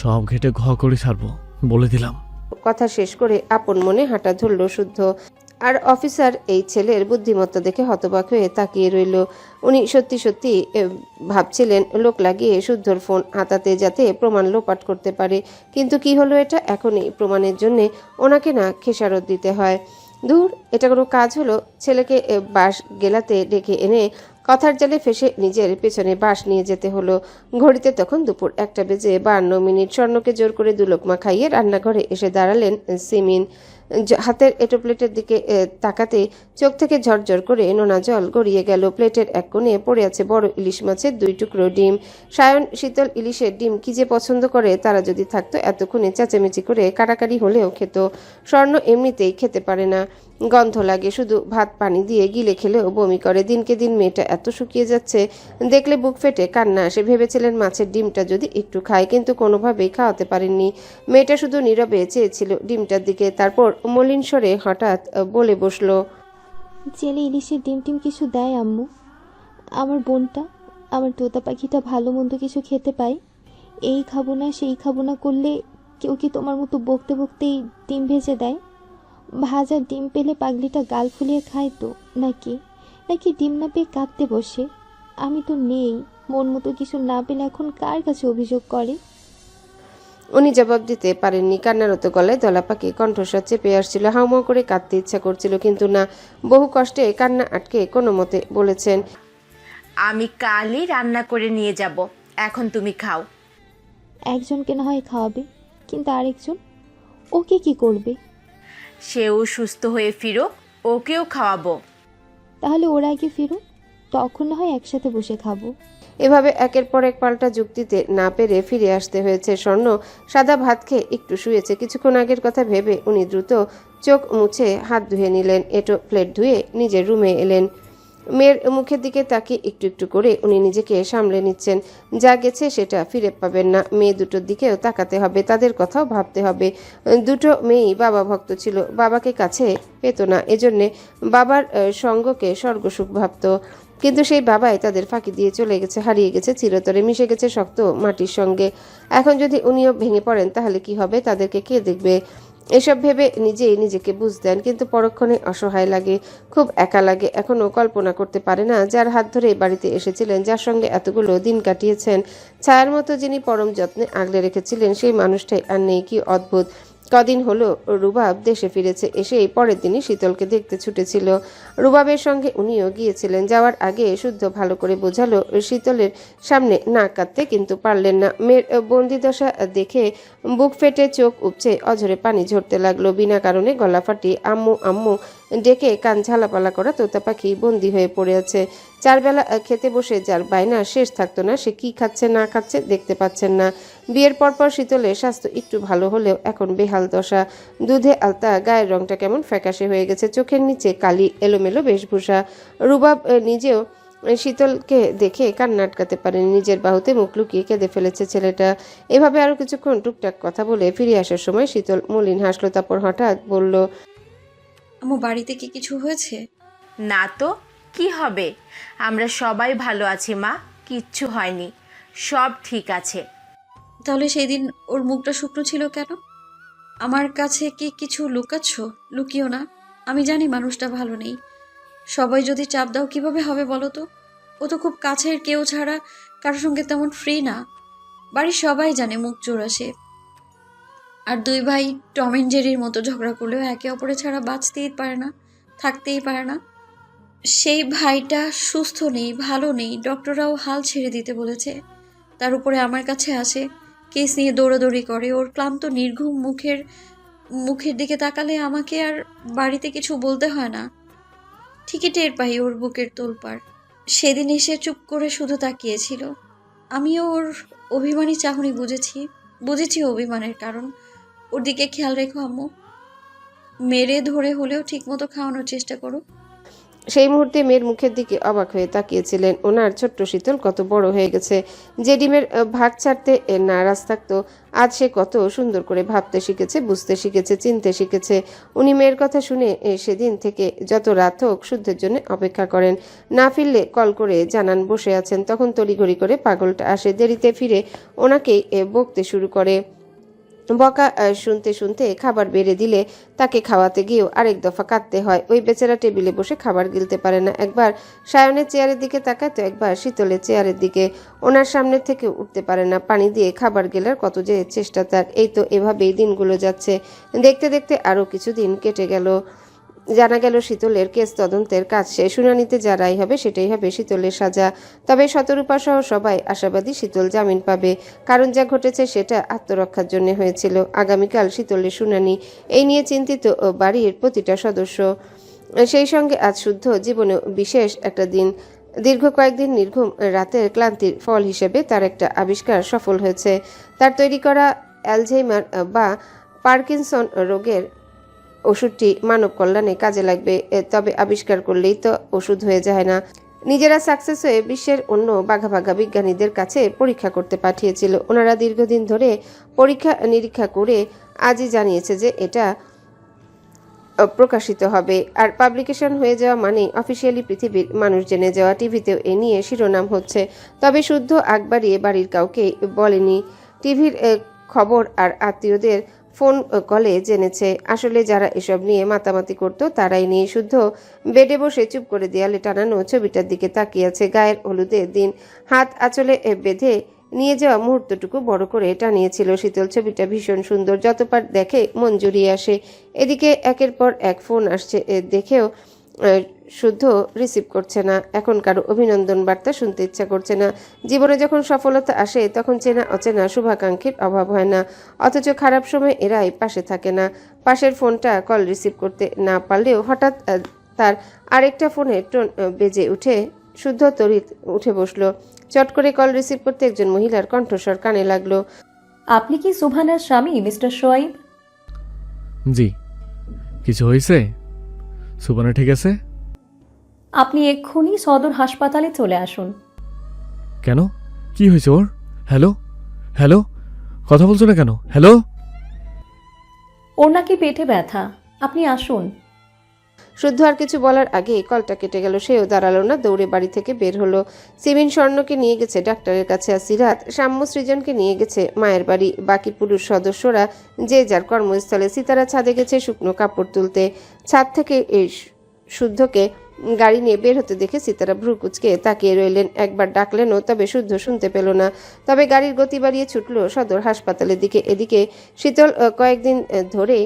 সব ঘেটে ঘ করে ছাড়বো, বলে দিলাম। কথা শেষ করে আপন মনে হাঁটা ধরল শুদ্ধ। আর অফিসার এই ছেলের বুদ্ধিমত্তা দেখে হতবাক হয়ে তাকিয়ে রইল। উনি সত্যি সত্যি ভাবছিলেন লোক লাগিয়ে শুদ্ধর ফোন হাতাতে যাতে প্রমাণ লোপাট করতে পারে। কিন্তু কি হলো এটা? এখনই প্রমাণের জন্যে ওনাকে না খেসারত দিতে হয়। দূর, এটা কোনো কাজ হলো? ছেলেকে বাঁশ গেলাতে ডেকে এনে কথার জালে ফেসে নিজের পেছনে বাঁশ নিয়ে যেতে হলো। ঘড়িতে তখন দুপুর 1:52। স্বর্ণকে জোর করে দুলোকমা খাইয়ে রান্নাঘরে এসে দাঁড়ালেন সিমিন। হাতের এটো প্লেটের দিকে তাকাতে চোখ থেকে ঝরঝর করে নোনা জল গড়িয়ে গেল। প্লেটের এক কোণে পড়ে আছে বড় ইলিশ মাছের 2 টুকরো ডিম। সায়ন শীতল ইলিশের ডিম কি যে পছন্দ করে, তারা যদি থাকতো এতক্ষণে চেঁচামেচি করে কাটাকাটি হলেও খেত। স্বর্ণ এমনিতেই খেতে পারে না, গন্ধ লাগে, শুধু ভাত পানি দিয়ে গিলে খেলেও বমি করে। দিনকে দিন মেয়েটা এত শুকিয়ে যাচ্ছে, দেখলে বুক ফেটে কান্না আসে। ভেবেছিলেন মাছের ডিমটা যদি একটু খায়, কিন্তু কোনোভাবেই খাওয়াতে পারেননি। মেয়েটা শুধু নীরবে চেয়েছিল ডিমটার দিকে। তারপর মলিন স্বরে হঠাৎ বলে বসলো, জেলে ইলিশের ডিম টিম কিছু দেয় আম্মু? আমার বোনটা, আমার তোতা পাখিটা ভালো মন্দ কিছু খেতে পায়। এই খাবো না সেই খাবো না করলে কেউ কি তোমার মতো বকতে বকতেই ডিম ভেজে দেয়? ভাজা ডিম পেলে পাগলিটা গাল ফুলিয়ে খায় তো, নাকি নাকি ডিম না পেয়ে কাঁদতে বসে? আমি তো নেই, মন মতো কিছু না পেলে এখন কার কাছে অভিযোগ করে? উনি জবাব দিতে পারেননি। কান্নারত গলায় দলা পাকি কণ্ঠস্বর চেপে আসছিল। হাউমাউ করে কাঁদতে ইচ্ছা করছিল, কিন্তু না, বহু কষ্টে কান্না আটকে কোনো মতে বলেছেন, আমি কালই রান্না করে নিয়ে যাব, এখন তুমি খাও। একজনকে না হয় খাওয়াবে, কিন্তু আরেকজন, ওকে কি করবে? সেও সুস্থ হয়ে ফিরো, ওকেও খাওয়াবো। তাহলে ওরা আগে ফিরো, তখন না হয় একসাথে বসে খাবো। এভাবে একের পর এক পাল্টা যুক্তিতে না পেরে ফিরে আসতে হয়েছে। স্বর্ণ সাদা ভাত খেয়ে একটু শুয়েছে। কিছুক্ষণ আগের কথা ভেবে উনি দ্রুত চোখ মুছে হাত ধুয়ে নিলেন, এটো প্লেট ধুয়ে নিজের রুমে এলেন। মেয়ের মুখের দিকে তাকিয়ে একটু একটু করে উনি নিজেকে সামলে নিচ্ছেন। যা গেছে সেটা ফিরে পাবেন না। মেয়ে দুটোর দিকেও তাকাতে হবে, তাদের কথাও ভাবতে হবে। দুটো মেয়েই বাবা ভক্ত ছিল, বাবাকে কাছে পেত না, এজন্যে বাবার সঙ্গকে স্বর্গসুখ ভাবত। কিন্তু সেই বাবাই তাদের ফাঁকি দিয়ে চলে গেছে, হারিয়ে গেছে চিরতরে, মিশে গেছে শক্ত মাটির সঙ্গে। এখন যদি উনিও ভেঙে পড়েন তাহলে কি হবে? তাদেরকে কে দেখবে? এসব ভেবে নিজেই নিজেকে বুঝ দেন, কিন্তু পরক্ষণে অসহায় লাগে, খুব একা লাগে। এখনও কল্পনা করতে পারে না যার হাত ধরে বাড়িতে এসেছিলেন, যার সঙ্গে এতগুলো দিন কাটিয়েছেন, ছায়ার মতো যিনি পরম যত্নে আগলে রেখেছিলেন, সেই মানুষটাই আর নেই। কি অদ্ভুত! কদিন হলো রুবাব দেশে ফিরেছে, এসেই পরের দিনই শীতলকে দেখতে ছুটেছিল। রুবাবের সঙ্গে উনিও গিয়েছিলেন। যাওয়ার আগে শুদ্ধ ভালো করে বোঝালো শীতলের সামনে না কাঁদতে, কিন্তু পারলেন না। মেয়ের বন্দিদশা দেখে বুক ফেটে চোখ উপচে অঝরে পানি ঝরতে লাগলো। বিনা কারণে গলা ফাটিয়ে আম্মু আম্মু ডেকে কান ঝালাপালা করা তোতা পাখি বন্দি হয়ে পড়ে আছে। 4 বেলা খেতে বসে যার বায়না শেষ থাকতো না, সে কি খাচ্ছে না খাচ্ছে দেখতে পাচ্ছেন না। বিয়ের পরপর শীতলের স্বাস্থ্য একটু ভালো হলেও এখন বেহাল দশা। দুধে আলতা, গায়ের রংটা কেমন ফ্যাকাশে হয়ে গেছে, চোখের নিচে কালি, এলোমেলো বেশভূষা। রুবাব নিজেও শীতলকে দেখে কান্না আটকাতে পারেনি। নিজের বাহুতে মুখ লুকিয়ে কেঁদে ফেলেছে ছেলেটা। এভাবে আরো কিছুক্ষণ টুকটাক কথা বলে ফিরে আসার সময় শীতল মলিন হাসলো, তারপর হঠাৎ বলল, আম্মু বাড়িতে কি কিছু হয়েছে? না তো, কি হবে? আমরা সবাই ভালো আছি মা, কিচ্ছু হয়নি, সব ঠিক আছে। তাহলে সেই দিন ওর মুখটা শুকনো ছিল কেন? আমার কাছে কি কিছু লুকাচ্ছ? লুকিও না, আমি জানি মানুষটা ভালো নেই। সবাই যদি চাপ দাও কিভাবে হবে বলো তো? ও তো খুব কাছের কেউ ছাড়া কারোর সঙ্গে তেমন ফ্রি না। বাড়ির সবাই জানে মুখ চোরা সে। আর 2 ভাই টম এন্ড জেরির মতো ঝগড়া করলেও একে অপরের ছাড়া বাঁচতেই পারে না, থাকতেই পারে না। সেই ভাইটা সুস্থ নেই, ভালো নেই, ডক্টররাও হাল ছেড়ে দিতে বলেছে। তার উপরে আমার কাছে আসে, কেস নিয়ে দৌড়াদৌড়ি করে। ওর ক্লান্ত নির্ঘুম মুখের দিকে তাকালে আমাকে আর বাড়িতে কিছু বলতে হয় না, ঠিকই টের পাই ওর বুকের তোলপাড়। সেদিন এসে চুপ করে শুধু তাকিয়েছিল। আমিও ওর অভিমানী চাহনি বুঝেছি অভিমানের কারণ। ওর দিকে খেয়াল রেখো আম্মু, মেরে ধরে হলেও ঠিকমতো খাওয়ানোর চেষ্টা করো। সেই মুহূর্তে মেয়ের মুখের দিকে অবাক হয়ে তাকিয়েছিলেন। ওনার ছোট্ট শীতল কত বড় হয়ে গেছে। যে ডিমের ভাগ ছাড়তে নারাজ থাকতো, আজ সে কত সুন্দর করে ভাবতে শিখেছে, বুঝতে শিখেছে, চিনতে শিখেছে। উনি মেয়ের কথা শুনে সেদিন থেকে যত রাত হোক শুদ্ধের জন্য অপেক্ষা করেন। না ফিরলে কল করে জানান বসে আছেন। তখন তড়িঘড়ি করে পাগলটা আসে, দেরিতে ফিরে ওনাকেই বকতে শুরু করে। বকা শুনতে শুনতে খাবার বেড়ে দিলে তাকে খাওয়াতে গিয়েও আরেক দফা কাঁদতে হয়। ওই বেচারা টেবিলে বসে খাবার গিলতে পারে না। একবার সায়নের চেয়ারের দিকে তাকায় তো একবার শীতলের চেয়ারের দিকে। ওনার সামনে থেকে উঠতে পারে না। পানি দিয়ে খাবার গেলার কত যে চেষ্টা তার। এই তো এভাবেই দিনগুলো যাচ্ছে। দেখতে দেখতে আরও কিছুদিন কেটে গেল। জানা গেল শীতলের কেস তদন্তের কাজ শেষ, শুনানিতে যা রায় হবে সেটাই হবে শীতলের সাজা। তবে শতরূপা সহ সবাই আশাবাদী শীতল জামিন পাবে, কারণ যা ঘটেছে সেটা আত্মরক্ষার জন্য হয়েছিল। আগামীকাল শীতলের শুনানি, এই নিয়ে চিন্তিত বাড়ির প্রতিটা সদস্য। সেই সঙ্গে আজ শুদ্ধ জীবনে বিশেষ একটা দিন। দীর্ঘ কয়েকদিন নির্ঘুম রাতের ক্লান্তির ফল হিসেবে তার একটা আবিষ্কার সফল হয়েছে। তার তৈরি করা অ্যালঝেইমার বা পার্কিনসন রোগের ওষুধটি মানব কল্যাণে কাজে লাগবে। তবে আবিষ্কার করলেই তো ওষুধ হয়ে যায় না। নিজেরা সাকসেস হয়ে বিশ্বের অন্য বাঘা বাঘা বিজ্ঞানীদের কাছে পরীক্ষা করতে পাঠিয়েছিল। ওনারা দীর্ঘদিন ধরে পরীক্ষা নিরীক্ষা করে আজই জানিয়েছে যে এটা প্রকাশিত হবে। আর পাবলিকেশন হয়ে যাওয়া মানেই অফিসিয়ালি পৃথিবীর মানুষ জেনে যাওয়া। টিভিতেও এ নিয়ে শিরোনাম হচ্ছে। তবে শুদ্ধ আগ বাড়িয়ে বাড়ির কাউকে বলেনি। টিভির খবর আর আত্মীয়দের ফোন কলে জেনেছে। আসলে যারা এসব নিয়ে মাতামাতি করতো তারাই নিয়ে। শুদ্ধ বেডে বসে চুপ করে দেয়ালে টানানো ছবিটার দিকে তাকিয়ে আছে। গায়ের হলুদের দিন হাত আঁচলে বেঁধে নিয়ে যাওয়া মুহূর্তটুকু বড় করে টানিয়েছিল শীতল। ছবিটা ভীষণ সুন্দর, যতবার দেখে মন জুড়িয়ে আসে। এদিকে একের পর এক ফোন আসছে, দেখেও শুদ্ধ রিসিভ করছে না। এখন কারো অভিনন্দন বার্তা শুনতে ইচ্ছা করছে না। জীবনে যখন সফলতা আসে তখন চেনা অচেনা শুভাকাঙ্ক্ষীর অভাব হয় না, অথচ খারাপ সময় এরাই পাশে থাকে না। পাশের ফোনটা কল রিসিভ করতে না পারলেও হঠাৎ তার আরেকটা ফোনে টোন বেজে উঠে শুদ্ধ তড়িৎ উঠে বসলো। চট করে কল রিসিভ করতে একজন মহিলার কণ্ঠস্বর কানে লাগলো। আপনি কি সুবহানার স্বামী মিস্টার শোয়েব? জি। কিছু হয়েছে? সুবহানা ঠিক আছে? আপনি এক্ষুনি সদর হাসপাতালে চলে আসুন। কেন? কি হয়েছে ওর? হ্যালো হ্যালো, কথা বলছো না কেন? হ্যালো। ওর নাকি পেটে ব্যথা, আপনি আসুন। শুদ্ধ আর কিছু বলার আগে কলটা কেটে গেল। সেও দাঁড়ালো না, দৌড়ে বাড়ি থেকে বের হলো। সিমিন স্বর্ণকে নিয়ে গেছে ডাক্তারের কাছে, আর সিরাত সাম্য সৃজনকে নিয়ে গেছে মায়ের বাড়ি। বাকি পুরুষ সদস্যরা যে যার কর্মস্থলে। সিতারা ছাদে গেছে শুকনো কাপড় তুলতে। ছাদ থেকে এই শুদ্ধকে গাড়ি নিয়ে বের হতে দেখে সিতারা ভ্রু কুচকে তাকিয়ে রইলেন। একবার ডাকলেনও, তবে শুদ্ধ শুনতে পেল না। তবে গাড়ির গতি বাড়িয়ে ছুটলো সদর হাসপাতালের দিকে। এদিকে শীতল কয়েকদিন ধরে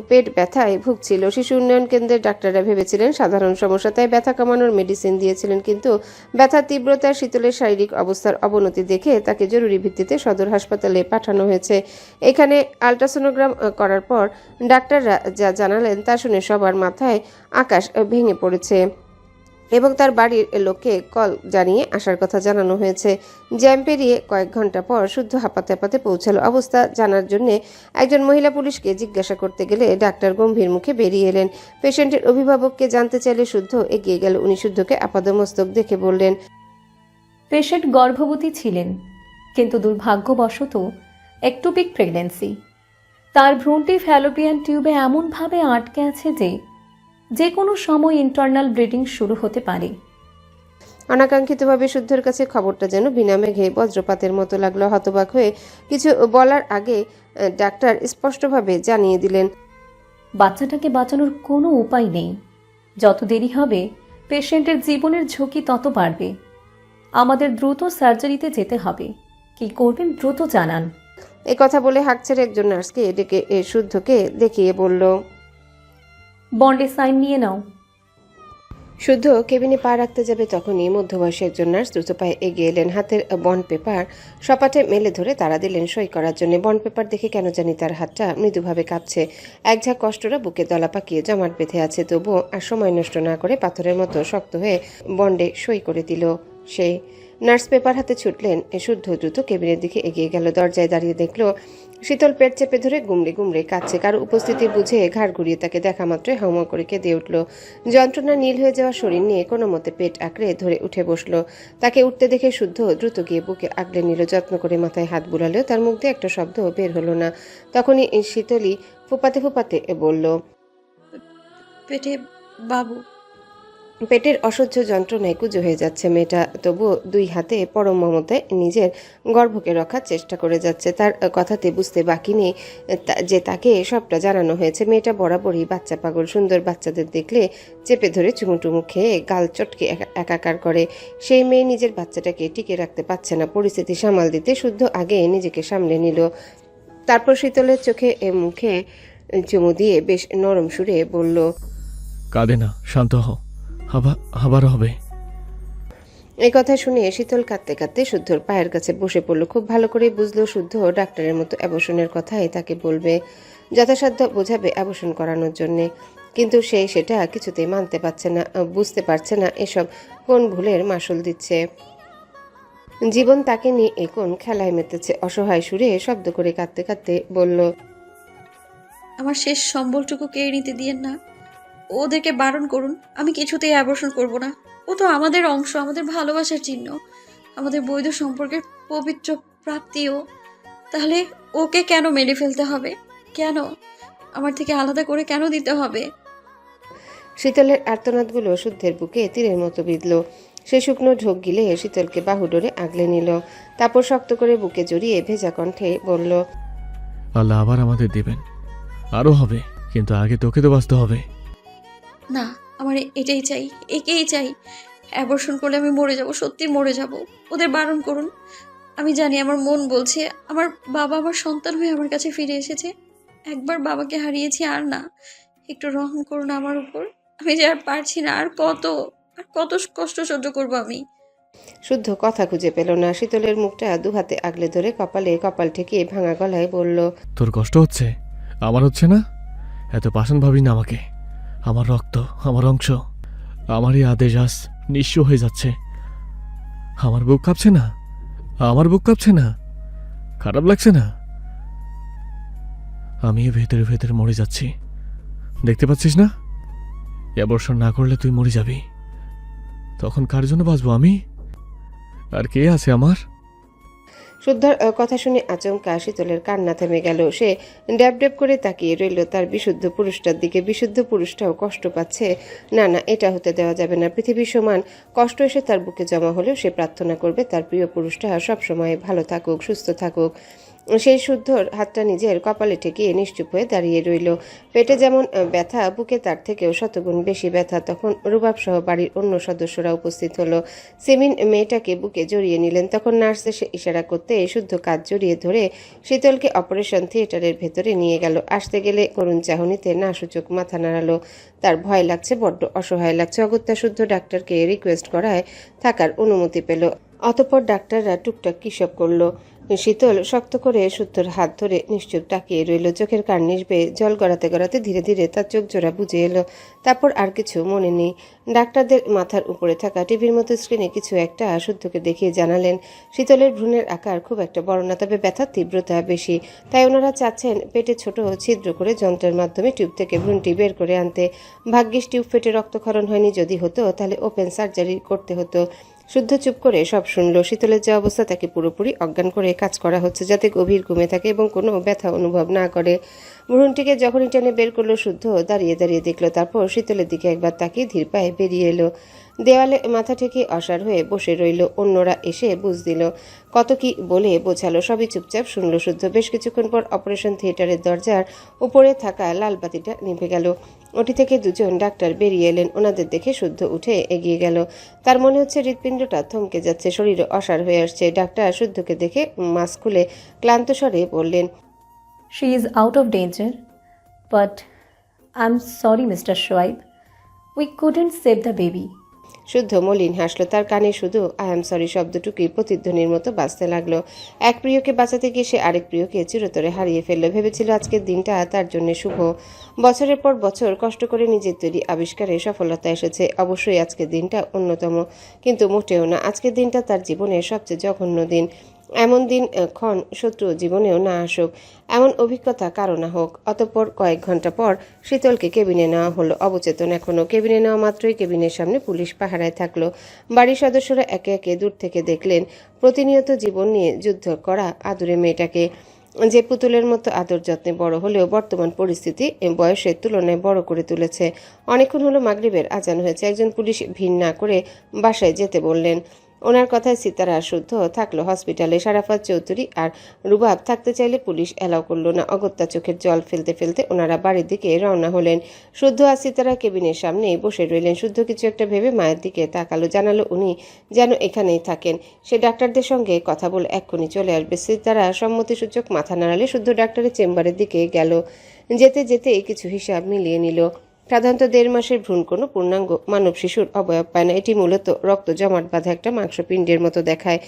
পেট ব্যথায় ভুগছিল। শিশু উন্নয়ন কেন্দ্রের ডাক্তাররা ভেবেছিলেন সাধারণ সমস্যা, তাই ব্যথা কমানোর মেডিসিন দিয়েছিলেন। কিন্তু ব্যথার তীব্রতার শীতলের শারীরিক অবস্থার অবনতি দেখে তাকে জরুরি ভিত্তিতে সদর হাসপাতালে পাঠানো হয়েছে। এখানে আল্ট্রাসোনোগ্রাম করার পর ডাক্তাররা যা জানালেন তা শুনে সবার মাথায় আকাশ ভেঙে পড়েছে এবং তার বাড়ির লোককে কল জানিয়ে আসার কথা জানানো হয়েছে। জ্যাম পেরিয়ে কয়েক ঘন্টা পর শুদ্ধ হাঁপাতে হাঁপাতে পৌঁছালো। অবস্থা জানার জন্য একজন মহিলা পুলিশকে জিজ্ঞাসা করতে গেলে ডাক্তার গম্ভীর মুখে বেরিয়ে এলেন। পেশেন্টের অভিভাবককে জানতে চাইলে শুদ্ধ এগিয়ে গেল। উনি শুদ্ধকে আপাদমস্তক দেখে বললেন, পেশেন্ট গর্ভবতী ছিলেন, কিন্তু দুর্ভাগ্যবশত একটোপিক প্রেগন্যান্সি। তার ভ্রূণটি ফ্যালোপিয়ান টিউবে এমনভাবে আটকে আছে যে কোনো সময় ইন্টারনাল ব্লিডিং শুরু হতে পারে। অনাকাঙ্ক্ষিতভাবে শুদ্ধর কাছে খবরটা যেন বিনা মেঘে বজ্রপাতের মতো লাগলো। হতবাক হয়ে কিছু বলার আগে ডাক্তার স্পষ্টভাবে জানিয়ে দিলেন, বাচ্চাটাকে বাঁচানোর কোনো উপায় নেই। যত দেরি হবে পেশেন্টের জীবনের ঝুঁকি তত বাড়বে। আমাদের দ্রুত সার্জারিতে যেতে হবে। কি করবেন দ্রুত জানান। এ কথা বলে হাঁক ছেড়ে একজন নার্সকে ডেকে শুদ্ধকে দেখিয়ে বলল, বন্ডে সাইন নিয়ে নাও। শুদ্ধ কেবিনে পা রাখতে যাবে তখনই মধ্যবয়সী একজন নার্স দ্রুত পায়ে এগিয়ে এলেন। হাতের বন্ড পেপার সপাটে মেলে ধরে তারা দিলেন সই করার জন্য। বন্ড পেপার দেখে কেন জানি তার হাতটা মৃদুভাবে কাঁপছে। এক ঝাঁক কষ্টরা বুকে দলা পাকিয়ে জমাট বেঁধে আছে। তবুও আর সময় নষ্ট না করে পাথরের মতো শক্ত হয়ে বন্ডে সই করে দিল সে। নার্স পেপার হাতে ছুটলেন। শুদ্ধ দ্রুত কেবিনের দিকে এগিয়ে গেল। দরজায় দাঁড়িয়ে দেখল শীতল পেট চেপে ধরে গুমড়ে গুমড়ে কাঁদছে। কারো উপস্থিতি বুঝে ঘাড় ঘুরিয়ে তাকে দেখা মাত্রই হাউমা করে কেঁদে উঠল। যন্ত্রণা নীল হয়ে যাওয়া শরীর নিয়ে কোনো মতে পেট আঁকড়ে ধরে উঠে বসলো। তাকে উঠতে দেখে শুদ্ধ দ্রুত গিয়ে বুকে আগলে নিল। যত্ন করে মাথায় হাত বুলালেও তার মুখ দিয়ে একটা শব্দ বের হলো না। তখনই শীতলী ফুপাতে ফুপাতে বলল, পেটে বাবু। পেটের অসহ্য যন্ত্রণায় কুঁজো হয়ে যাচ্ছে মেয়েটা, তবুও দুই হাতে পরম মমতায় নিজের গর্ভকে রখার চেষ্টা করে যাচ্ছে। তার কথাতে বুঝতে বাকি নেই যে তাকে সবটা জানানো হয়েছে। মেয়েটা বরাবরই বাচ্চা পাগল। সুন্দর বাচ্চাদের দেখলে চেপে ধরে চুমুটুমু খেয়ে গাল চটকে একাকার করে। সেই মেয়ে নিজের বাচ্চাটাকে টিকে রাখতে পারছে না। পরিস্থিতি সামাল দিতে শুদ্ধ আগে নিজেকে সামলে নিল। তারপর শীতলের চোখে মুখে চুমু দিয়ে বেশ নরম সুরে বলল, কাঁদে না, শান্ত হও, আবার হবে। এই কথা শুনে শীতল কাঁদতে কাঁদতে শুদ্ধর পায়ের কাছে বসে পড়ল। খুব ভালো করে বুঝলো শুদ্ধ ডাক্তারের মতো অ্যাবর্শনের কথাই তাকে বলবে, যথাসাধ্য বোঝাবে অ্যাবর্শন করানোর জন্যে। কিন্তু সে সেটা কিছুতেই মানতে পারছে না, বুঝতে পারছে না এসব কোন ভুলের মাসুল দিচ্ছে। জীবন তাকে নিয়ে এ কোন খেলায় মেতেছে। অসহায় সুরে শব্দ করে কাঁদতে কাঁদতে বলল, আমার শেষ সম্বলটুকু কেড়ে নিতে দিয়েন না। ওদেরকে বারণ করুন, আমি কিছুতেই অ্যাবর্শন করব না। ও তো আমাদের অংশ, আমাদের ভালোবাসার চিহ্ন, আমাদের বৈধ সম্পর্কের পবিত্র প্রাপ্তিও। তাহলে ওকে কেন মেরে ফেলতে হবে? কেন আমার থেকে আলাদা করে কেন দিতে হবে? শীতলের আর্তনাদগুলো শুদ্ধের বুকে তীরের মতো বিঁধল। সে শুকনো ঢোক গিলে শীতলকে বাহু ডোরে আগলে নিল, তারপর শক্ত করে বুকে জড়িয়ে ভেজা কণ্ঠে বলল, আল্লাহ আবার আমাদের দিবেন, আরো হবে, কিন্তু আগে তোকে তো বাঁচতে হবে। না, আমার এটাই চাই, একেই চাই। অ্যাবর্শন করলে আমি মরে যাব, সত্যি মরে যাব। ওদের বারণ করুন। আমি জানি আমার মন বলছে আমার বাবা আমার সন্তান হয়ে আমার কাছে ফিরে এসেছে। একবার বাবাকে হারিয়েছি, আর না। একটু রহম করুন আমার উপর। আমি যে আর পারছি না, আর কত কষ্ট সহ্য করবো আমি। শুদ্ধ কথা খুঁজে পেল না। শীতলের মুখটা দুহাতে আগলে ধরে কপালে কপাল ঠেকিয়ে ভাঙা গলায় বলল, তোর কষ্ট হচ্ছে, আমার হচ্ছে না? এত পাষাণ ভাবি না আমাকে। আমার রক্ত, আমার অংশ, আমারই আদেশ আজ নিঃস্ব হয়ে যাচ্ছে। আমার বুক কাঁপছে না, আমার বুক কাঁপছে না, খারাপ লাগছে না? আমি ভেতরে ভেতরে মরে যাচ্ছি, দেখতে পাচ্ছিস না? অ্যাবর্শন না করলে তুই মরে যাবি, তখন কার জন্য বাঁচবো আমি? আর কে আছে আমার? শুদ্ধার কথা শুনে আচমকা শীতলের কান্না থেমে গেল। সে ড্যাব ড্যাব করে তাকিয়ে রইল তার বিশুদ্ধ পুরুষটার দিকে। বিশুদ্ধ পুরুষটাও কষ্ট পাচ্ছে। না, এটা হতে দেওয়া যাবে না। পৃথিবীর সমান কষ্ট এসে তার বুকে জমা হলেও সে প্রার্থনা করবে তার প্রিয় পুরুষটা সবসময় ভালো থাকুক, সুস্থ থাকুক। সেই শুদ্ধর হাতটা নিজের কপালে ঠেকিয়ে নিশ্চুপ হয়ে দাঁড়িয়ে রইল। পেটে যেমন ব্যথা, বুকে তার থেকেও শতগুণ বেশি ব্যথা। তখন রুবাব সহ বাড়ির অন্য সদস্যরা উপস্থিত হলো। সেমিন মেয়েটাকে বুকে জড়িয়ে নিলেন। তখন নার্স এসে ইশারা করতে শুদ্ধ কাজ জড়িয়ে ধরে শীতলকে অপারেশন থিয়েটারের ভেতরে নিয়ে গেল। আসতে গেলে করুণ চাহনিতে না সূচক মাথা নাড়ালো। তার ভয় লাগছে, বড্ড অসহায় লাগছে। অগত্যা শুদ্ধ ডাক্তারকে রিকোয়েস্ট করায় থাকার অনুমতি পেল। অতঃপর ডাক্তাররা টুকটাক কিসব করলো। শীতল শক্ত করে শুদ্ধর হাত ধরে নিশ্চুপ তাকিয়ে রইল। চোখের কার্নিশ বেয়ে জল গড়াতে গড়াতে ধীরে ধীরে তার চোখ জোড়া বুঝে এলো। তারপর আর কিছু মনে নেই। ডাক্তারদের মাথার উপরে থাকা টিভির মতো স্ক্রিনে কিছু একটা শুদ্ধকে দেখিয়ে জানালেন শীতলের ভ্রূণের আকার খুব একটা বড় না, তবে ব্যথার তীব্রতা বেশি। তাই ওনারা চাচ্ছেন পেটে ছোট ছিদ্র করে যন্ত্রের মাধ্যমে টিউব থেকে ভ্রূণটি বের করে আনতে। ভাগ্যিস টিউব ফেটে রক্তক্ষরণ হয়নি, যদি হতো তাহলে ওপেন সার্জারি করতে হতো। শুদ্ধ চুপ করে সব শুনলো। শীতলের যে অবস্থা তাকে পুরোপুরি অজ্ঞান করে কাজ করা হচ্ছে যাতে গভীর ঘুমে থাকে এবং কোনো ব্যথা অনুভব না করে। ভ্রূণটিকে যখনই টেনে বের করলো শুদ্ধ দাঁড়িয়ে দাঁড়িয়ে দেখলো। তারপর শীতলের দিকে একবার তাকিয়ে ধীর পায়ে বেরিয়ে এলো। দেওয়ালে মাথা ঠেকে অসাড় হয়ে বসে রইল। অন্যরা এসে বুঝ দিল, কত কি বলে বোঝালো, সবই চুপচাপ শুনলো শুদ্ধ। বেশ কিছুক্ষণ পর অপারেশন থিয়েটারের দরজার উপরে থাকা লাল বাতিটা নিভে গেল। ওটি থেকে দুজন ডাক্তার বেরিয়ে এলেন। ওনাদের দেখে শুদ্ধ উঠে এগিয়ে গেল। তার মনে হচ্ছে হৃৎপিণ্ডটা থমকে যাচ্ছে, শরীরে অসাড় হয়ে আসছে। ডাক্তার শুদ্ধকে দেখে মাস্ক খুলে ক্লান্ত স্বরে বললেন, she is out of danger, but I am sorry mister Shoaib, we couldn't save the baby. শুদ্ধ মলিন হাসলো। তার কানে শুধু আই এম সরি শব্দটুকুই প্রতিধ্বনির মতো বাজতে লাগলো। এক প্রিয়কে বাঁচাতে গিয়ে সে আরেক প্রিয়কে চিরতরে হারিয়ে ফেললো। ভেবেছিল আজকের দিনটা তার জন্য শুভ। বছরের পর বছর কষ্ট করে নিজের তৈরি আবিষ্কারে সফলতা এসেছে। অবশ্যই আজকের দিনটা অন্যতম, কিন্তু মোটেও না। আজকের দিনটা তার জীবনের সবচেয়ে জঘন্য দিন। এমন দিন ক্ষণ শত্রু জীবনেও না আসুক, এমন অভিজ্ঞতা কারো না হোক। অতঃপর কয়েক ঘন্টা পর শীতলকে কেবিনে নেওয়া হলো। অবচেতন এখনো। কেবিনে নেওয়া মাত্রই কেবিনের সামনে পুলিশ পাহারায় থাকলো। বাড়ির সদস্যরা একে একে দূর থেকে দেখলেন প্রতিনিয়ত জীবন নিয়ে যুদ্ধ করা আদুরে মেয়েটাকে, যে পুতুলের মতো আদর যত্নে বড় হলেও বর্তমান পরিস্থিতি বয়সের তুলনায় বড় করে তুলেছে। অনেকক্ষণ হলো মাগরিবের আজান হয়েছে। একজন পুলিশ ভিড় না করে বাসায় যেতে বললেন। ওনার কথায় সিতারা শুদ্ধ থাকলো হসপিটালে। সারাফাত চৌধুরী আর রুবাব থাকতে চাইলে পুলিশ অ্যালাউ করলো না। অগত্যা চোখের জল ফেলতে ফেলতে ওনারা বাড়ির দিকে রওনা হলেন। শুদ্ধ আর সিতারা কেবিনের সামনে বসে রইলেন। শুদ্ধ কিছু একটা ভেবে মায়ের দিকে তাকালো, জানালো উনি যেন এখানেই থাকেন। সে ডাক্তারদের সঙ্গে কথা বলে এক্ষুনি চলে আসবে। সিতারা সম্মতিসূচক মাথা নাড়ালে শুদ্ধ ডাক্তারের চেম্বারের দিকে গেল। যেতে যেতে কিছু হিসাব মিলিয়ে নিল। সাধারণত 1.5 মাসের ভ্রূণ কোনো পূর্ণাঙ্গ মানব শিশুর অবয়ব পায় না। এটি মূলত রক্ত জমাট বাঁধা একটা মাংসপিণ্ডের মতো দেখায়।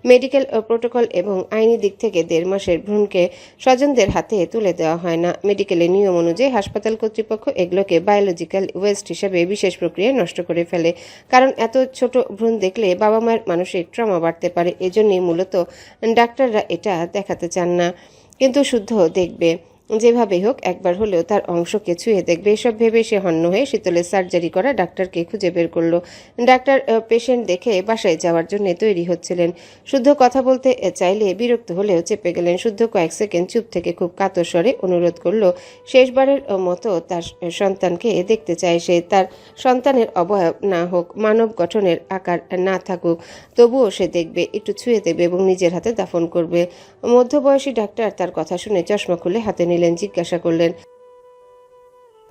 মেডিকেল প্রোটোকল এবং আইনি দিক থেকে 1.5 মাসের ভ্রূণকে স্বজনদের হাতে তুলে দেওয়া হয় না। মেডিকেলের নিয়ম অনুযায়ী হাসপাতাল কর্তৃপক্ষ এগুলোকে বায়োলজিক্যাল ওয়েস্ট হিসেবে বিশেষ প্রক্রিয়ায় নষ্ট করে ফেলে, কারণ এত ছোট ভ্রূণ দেখলে বাবা মায়ের মানসিক ট্রমা বাড়তে পারে। এজন্যই মূলত ডাক্তাররা এটা দেখাতে চান না, কিন্তু শুদ্ধ দেখবে, যেভাবেই হোক একবার হলেও তার অংশকে ছুঁয়ে দেখবে। এসব ভেবে সে হন্য হয়ে শীতলের সার্জারি করা ডাক্তারকে খুঁজে বের করলো। ডাক্তার পেশেন্ট দেখে বাসায় যাওয়ার জন্য তৈরি হচ্ছিলেন। শুদ্ধ কথা বলতে চাইলে বিরক্ত হলেও চেপে গেলেন। শুদ্ধ কয়েক সেকেন্ড চুপ থেকে খুব কাতর স্বরে অনুরোধ করলো শেষবারের মতো তার সন্তানকে দেখতে চায় সে। তার সন্তানের অবয়ব না হোক, মানব গঠনের আকার না থাকুক, তবুও সে দেখবে, একটু ছুঁয়ে দেবে এবং নিজের হাতে দাফন করবে। মধ্যবয়সী ডাক্তার তার কথা শুনে চশমা খুলে হাতে নিলেন। জিজ্ঞাসা করলেন,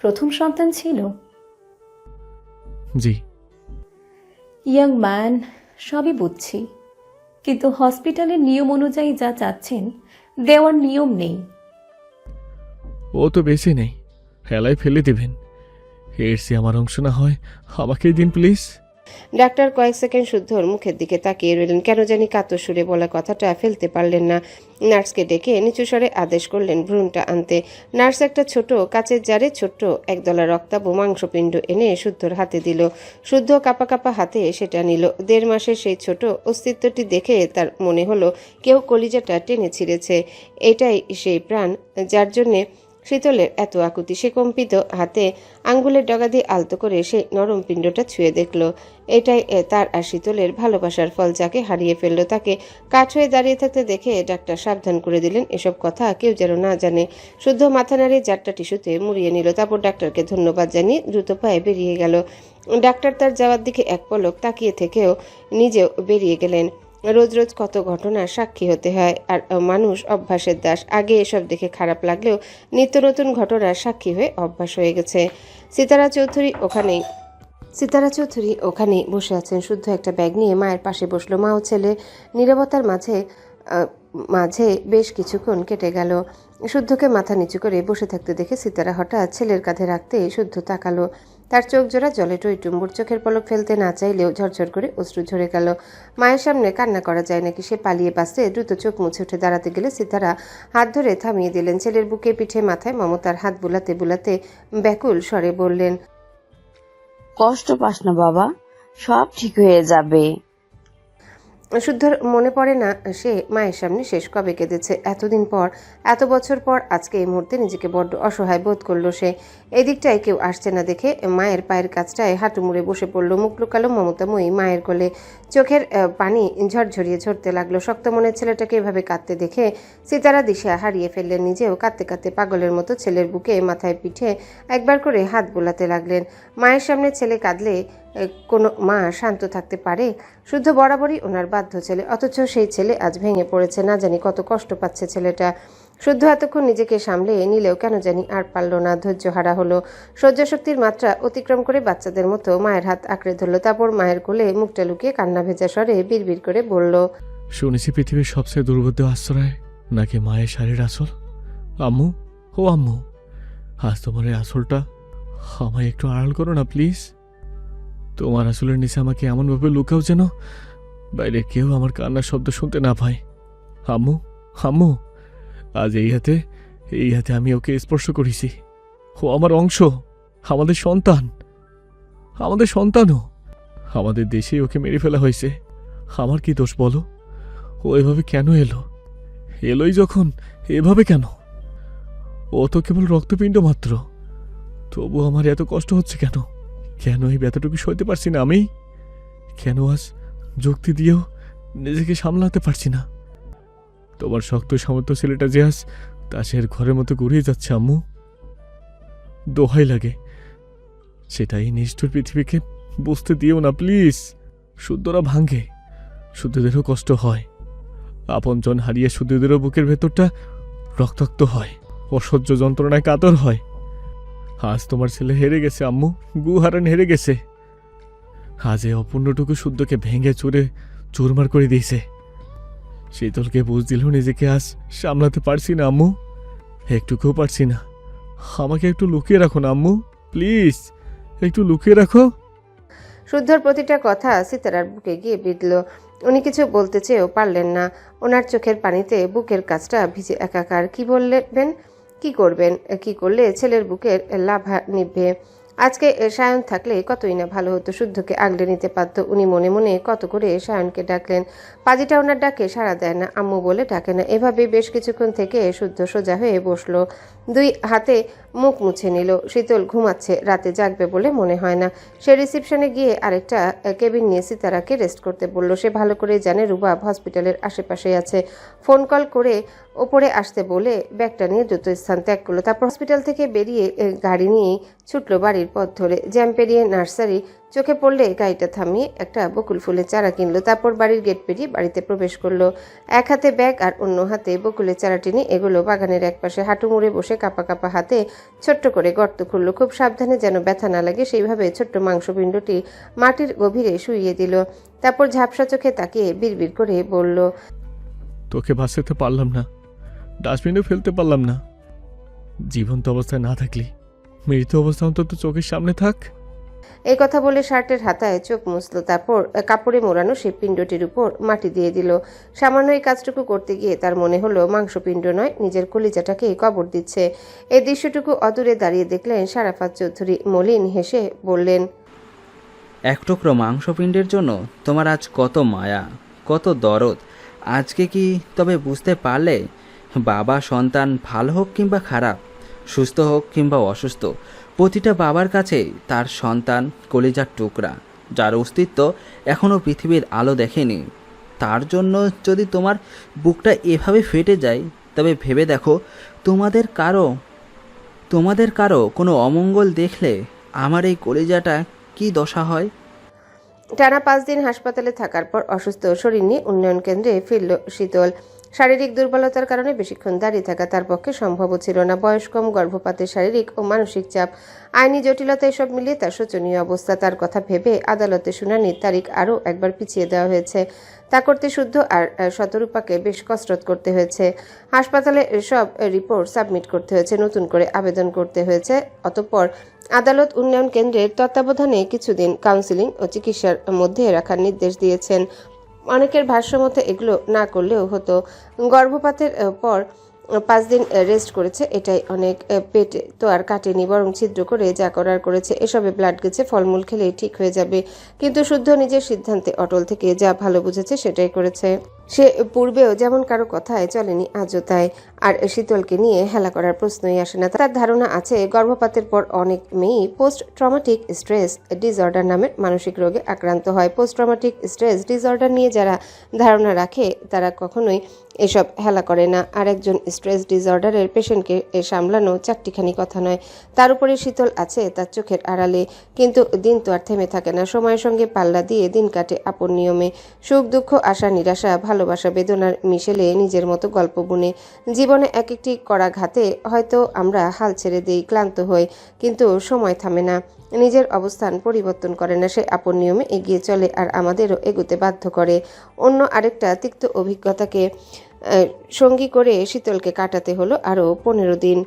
প্রথম সন্তান ছিল? জি। ইয়াং ম্যান, সবই বুঝছি, কিন্তু হসপিটালের নিয়ম অনুযায়ী যা চাচ্ছেন দেওয়ার নিয়ম নেই। ও তো বেশি নেই, হেলায় ফেলে দেবেন। এর সে আমার অংশ না হয় আমাকেই দিন প্লিজ। ডাক্তার কয়েক সেকেন্ড শুদ্ধর মুখের দিকে তাকিয়ে রইলেন। কেন জানি কাতর সুরে বলা কথাটা ফেলতে পারলেন না। নার্সকে ডেকে নিচু স্বরে আদেশ করলেন ভ্রূণটা আনতে। নার্স একটা ছোট কাচের জারে ছোট্ট একদলা রক্তাভ মাংসপিণ্ড এনে শুদ্ধর হাতে দিল। শুদ্ধ কাপা কাপা হাতে সেটা নিল। 1.5 মাসের সেই ছোট অস্তিত্বটি দেখে তার মনে হলো কেউ কলিজাটা টেনে ছিঁড়েছে। এটাই সেই প্রাণ যার জন্যে শীতলের এত আকুতি। সে কম্পিত হাতে আঙ্গুলের ডগা দিয়ে আলতো করে সেই নরম পিণ্ডটা ছুঁয়ে দেখল। এটাই তার আর শীতলের ভালোবাসার ফল, যাকে হারিয়ে ফেলল। তাকে কাঠ হয়ে দাঁড়িয়ে থাকতে দেখে ডাক্তার সাবধান করে দিলেন এসব কথা কেউ যেন না জানে। শুদ্ধ মাথা নাড়িয়ে জারটা টিস্যুতে মুড়িয়ে নিল। তারপর ডাক্তারকে ধন্যবাদ জানিয়ে দ্রুত পায়ে বেরিয়ে গেল। ডাক্তার তার যাওয়ার দিকে এক পলক তাকিয়ে থেকেও নিজেও বেরিয়ে গেলেন। রোজ রোজ কত ঘটনার সাক্ষী হতে হয়, আর মানুষ অভ্যাসের দাস। আগে এসব দেখে খারাপ লাগলেও নিত্য নতুন ঘটনার সাক্ষী হয়ে অভ্যাস হয়ে গেছে। সিতারা চৌধুরী ওখানেই বসে আছেন। শুদ্ধ একটা ব্যাগ নিয়ে মায়ের পাশে বসলো। মা ও ছেলে নীরবতার মাঝে বেশ কিছুক্ষণ কেটে গেল। শুদ্ধকে মাথা নিচু করে বসে থাকতে দেখে সিতারা হঠাৎ ছেলের কাঁধে রাখতে শুদ্ধ তাকালো। তার চোখ জোড়া জলে টইটুম্বুর। চোখের পলক ফেলতে না চাইলেও ঝরঝর করে অশ্রু ঝরে গেল। মায়ের সামনে কান্না করা যায় নাকি? সে পালিয়ে বাঁচতে দ্রুত চোখ মুছে উঠে দাঁড়াতে গেলে সিতারা হাত ধরে থামিয়ে দিলেন। ছেলের বুকে পিঠে মাথায় মমতার হাত বুলাতে বুলাতে ব্যাকুল স্বরে বললেন, কষ্ট পাস না বাবা, সব ঠিক হয়ে যাবে। শুদ্ধর মনে পড়ে না সে মায়ের সামনে শেষ কবে কেঁদেছে। এতদিন পর, এত বছর পর আজকে এই মুহূর্তে নিজেকে বড্ড অসহায় বোধ করলো সে। এদিকটায় কেউ আসছে না দেখে মায়ের পায়ের কাছটায় হাঁটু মুড়ে বসে পড়ল। মুখ লুকালো মমতাময়ী মায়ের কোলে। চোখের পানি ঝরঝরিয়ে ঝরতে লাগলো। শক্ত মনের ছেলেটাকে এভাবে কাঁদতে দেখে সিতারা দিশা হারিয়ে ফেললেন। নিজেও কাঁদতে কাঁদতে পাগলের মতো ছেলের বুকে মাথায় পিঠে একবার করে হাত বোলাতে লাগলেন। মায়ের সামনে ছেলে কাঁদলে কোনো মা শান্ত থাকতে পারে? শুদ্ধ বরাবরই ওনার বাধ্য ছেলে, অথচ সেই ছেলে আজ ভেঙে পড়েছে। না জানি কত কষ্ট পাচ্ছে ছেলেটা। শুদ্ধ এতক্ষণ নিজেকে সামলে নিলেও কেন জানি আর পারল না। ধৈর্য হারা হলো। সহ্য শক্তির মাত্রা অতিক্রম করে বাচ্চাদের মতো মায়ের হাত আঁকড়ে ধরল। তারপর মায়ের কোলে মুখটা লুকিয়ে কান্না ভেজা স্বরে বিড়বিড় করে বলল, শুনেছি পৃথিবীর সবচেয়ে দুর্বোধ্য আশ্রয় নাকি মায়ের শাড়ির আসল। আম্মু, ও আম্মু, আজ তোমার এই আসলটা আমায় একটু আড়াল করো না প্লিজ। তোমার আসলের নিচে আমাকে এমনভাবে লুকাও যেন বাইরে কেউ আমার কান্নার শব্দ শুনতে না পায়। আম্মু, আম্মু, আজ এই হাতে আমি ওকে স্পর্শ করেছি। ও আমার অংশ, আমাদের সন্তানও। আমাদের দেশেই ওকে মেরে ফেলা হয়েছে। আমার কি দোষ বলো? ও এভাবে কেন এলোই যখন এভাবে কেন? ও তো কেবল রক্তপিণ্ড মাত্র, তবু আমার এত কষ্ট হচ্ছে কেন? কেন এই ব্যথাটুকু সইতে পারছি না আমি? কেন আজ যুক্তি দিয়েও নিজেকে সামলাতে পারছি না? তোমার শক্ত সামর্থ্য ছেলেটা যে আজ তাসের ঘরের মতো ঘুরিয়ে যাচ্ছে আম্মু। দোহাই লাগে, সেটাই নিষ্ঠুর পৃথিবীকে বুঝতে দিও না প্লিজ। শুদ্ধরা ভাঙে, শুদ্ধদেরও কষ্ট হয়। আপনজন হারিয়ে শুদ্ধদেরও বুকের ভেতরটা রক্তাক্ত হয়, অসহ্য যন্ত্রণায় কাতর হয়। আজ তোমার ছেলে হেরে গেছে আম্মু, গুহারান হেরে গেছে। আজ এই অপূর্ণটুকু শুদ্ধকে ভেঙে চুরমার করে দিয়েছে। শীতলকে বুঝ দিলেও নিজেকে আজ সামলাতে পারছি না আম্মু, একটুকুও পারছি না। আমাকে একটু লুকিয়ে রাখো না আম্মু। প্লিজ একটু লুকিয়ে রাখো। শুদ্ধর প্রতিটা কথা সিতারার বুকে গিয়ে বিঁধল। উনি কিছু বলতে চেয়েও পারলেন না। ওনার চোখের পানিতে বুকের কাজটা ভিজে একাকার। কি বলবেন, কি করবেন, কি করলে ছেলের বুকের লাভা নিভবে? আজকে সায়ন থাকলে কতই না ভালো হতো, শুদ্ধকে আগলে নিতে পারত। উনি মনে মনে কত করে সায়নকে ডাকলেন। পাজিটা ওনার ডাকে সাড়া দেয় না, আম্মু বলে ডাকে না। এভাবে বেশ কিছুক্ষণ থেকে শুদ্ধ সোজা হয়ে বসলো, দুই হাতে মুখ মুছে নিল। শীতল ঘুমাচ্ছে, রাতে জাগবে বলে মনে হয় না। সে রিসিপশনে গিয়ে আরেকটা কেবিন নিয়ে সিতারাকে রেস্ট করতে বলল। সে ভালো করে জানে রুবাব হসপিটালের আশেপাশে আছে। ফোন কল করে ওপরে আসতে বলে ব্যাগটা নিয়ে দ্রুত স্থান ত্যাগ করলো। তারপর হসপিটাল থেকে বেরিয়ে গাড়ি নিয়ে ছুটলো বাড়ির পথ ধরে। জ্যাম পেরিয়ে নার্সারি, চোখে পড়লে গাড়িটা থামিয়ে একটা বকুল ফুলের চারা কিনলো। তারপর বাড়ির গেট পেরিয়ে বাড়িতে প্রবেশ করলো। এক হাতে ব্যাগ আর অন্য হাতে বকুলের চারাটি নিয়ে এগুলো বাগানের একপাশে। হাঁটু মুড়ে বসে কাপা কাপা হাতে ছোট্ট করে গর্ত খুললো। খুব সাবধানে যেন ব্যথা না লাগে সেইভাবে ছোট্ট মাংসপিণ্ডটি মাটির গভীরে শুইয়ে দিল। তারপর ঝাপসা চোখে তাকিয়ে বিড়বিড় করে বলল, তোকে বাঁচাতে পারলাম না, ডাস্টবিনে ফেলতে পারলাম না। জীবন্ত অবস্থায় না থাকলি মৃত অবস্থা অন্তত চোখের সামনে থাক। এই কথা বলে শার্টের হাতায় চোখ মুছল। তারপর কাপড়ে মোড়ানো সেই পিণ্ডটির উপর মাটি দিয়ে দিল। সামান্য এই কাজটুকু করতে গিয়ে তার মনে হলো মাংসপিণ্ড নয়, নিজের কলিজাটাকে কবর দিচ্ছে। এই দৃশ্যটুকু অদূরে দাঁড়িয়ে দেখলেন শারাফাত চৌধুরী। মলিন হেসে বললেন, এক টুকরো মাংসপিণ্ডের জন্য তোমার আজ কত মায়া, কত দরদ। আজকে কি তবে বুঝতে পারলে, বাবা সন্তান ভালো হোক কিংবা খারাপ, সুস্থ হোক কিংবা অসুস্থ, প্রতিটা বাবার কাছে তার সন্তান কলিজার টুকরা, যার অস্তিত্ব এখনও পৃথিবীর আলো দেখেনি। তার জন্য যদি তোমার বুকটা এভাবে ফেটে যায়, তবে ভেবে দেখো তোমাদের কারো কোনো অমঙ্গল দেখলে আমার এই কলিজাটা কি দশা হয়। টানা 5 দিন হাসপাতালে থাকার পর অসুস্থ শরীর নিয়ে উন্নয়ন কেন্দ্রে ফিরল শীতল। শারীরিক দুর্বলতার কারণে বেশিক্ষণ দাঁড়িয়ে থাকা তার পক্ষে সম্ভবও ছিল না। বয়স কম, গর্ভপাতের শারীরিক ও মানসিক চাপ, আইনি জটিলতা, এসব মিলিয়ে তার শোচনীয় অবস্থা। তার কথা ভেবে আদালতে শুনানির তারিখ আরও একবার পিছিয়ে দেওয়া হয়েছে। তা করতে শুদ্ধ আর শতরূপাকে বেশ কসরত করতে হয়েছে। হাসপাতালে সব রিপোর্ট সাবমিট করতে হয়েছে, নতুন করে আবেদন করতে হয়েছে। অতঃপর আদালত উন্নয়ন কেন্দ্রের তত্ত্বাবধানে কিছুদিন কাউন্সিলিং ও চিকিৎসার মধ্যে রাখার নির্দেশ দিয়েছেন। অনেকের ভাষ্যমতে এগুলো না করলেও হতো। গর্ভপাতের পর 5 দিন রেস্ট করেছে, এটাই অনেক। পেটে তো আর কাটেনি, বরং ছিদ্র করে যা করার করেছে। এসবে ব্লাড গেছে, ফলমূল খেলেই ঠিক হয়ে যাবে। কিন্তু শুদ্ধ নিজের সিদ্ধান্তে অটল থেকে যা ভালো বুঝেছে সেটাই করেছে। সে পূর্বেও যেমন কারো কথায় চলেনি, আজও তাই। আর শীতলকে নিয়ে হেলা করার প্রশ্নই আসে না। তার ধারণা আছে গর্ভপাতের পর অনেক মেয়েই পোস্ট ট্রমাটিক স্ট্রেস ডিসঅর্ডার নামের মানসিক রোগে আক্রান্ত হয়। পোস্ট ট্রমাটিক স্ট্রেস ডিসঅর্ডার নিয়ে যারা ধারণা রাখে তারা কখনোই এসব হেলা করে না। আর একজন স্ট্রেস ডিসঅর্ডারের পেশেন্টকে সামলানো চারটিখানি কথা নয়। তার উপরে শীতল আছে তার চোখের আড়ালে। কিন্তু দিন তো আর থেমে থাকে না, সময়ের সঙ্গে পাল্লা দিয়ে দিন কাটে আপন নিয়মে। সুখ দুঃখ, আশা নিরাশা, ভালোবাসা বেদনার মিশেলে নিজের মতো গল্প বুনে। জীবনে এক একটি করা ঘাতে হয়তো আমরা হাল ছেড়ে দেই, ক্লান্ত হই, কিন্তু সময় থামে না, নিজের অবস্থান পরিবর্তন করে না। সে আপন নিয়মে এগিয়ে চলে আর আমাদেরও এগোতে বাধ্য করে। অন্য আরেকটা তিক্ত অভিজ্ঞতাকে সঙ্গী করে শীতলকে কাটাতে হলো আরও 15 দিন।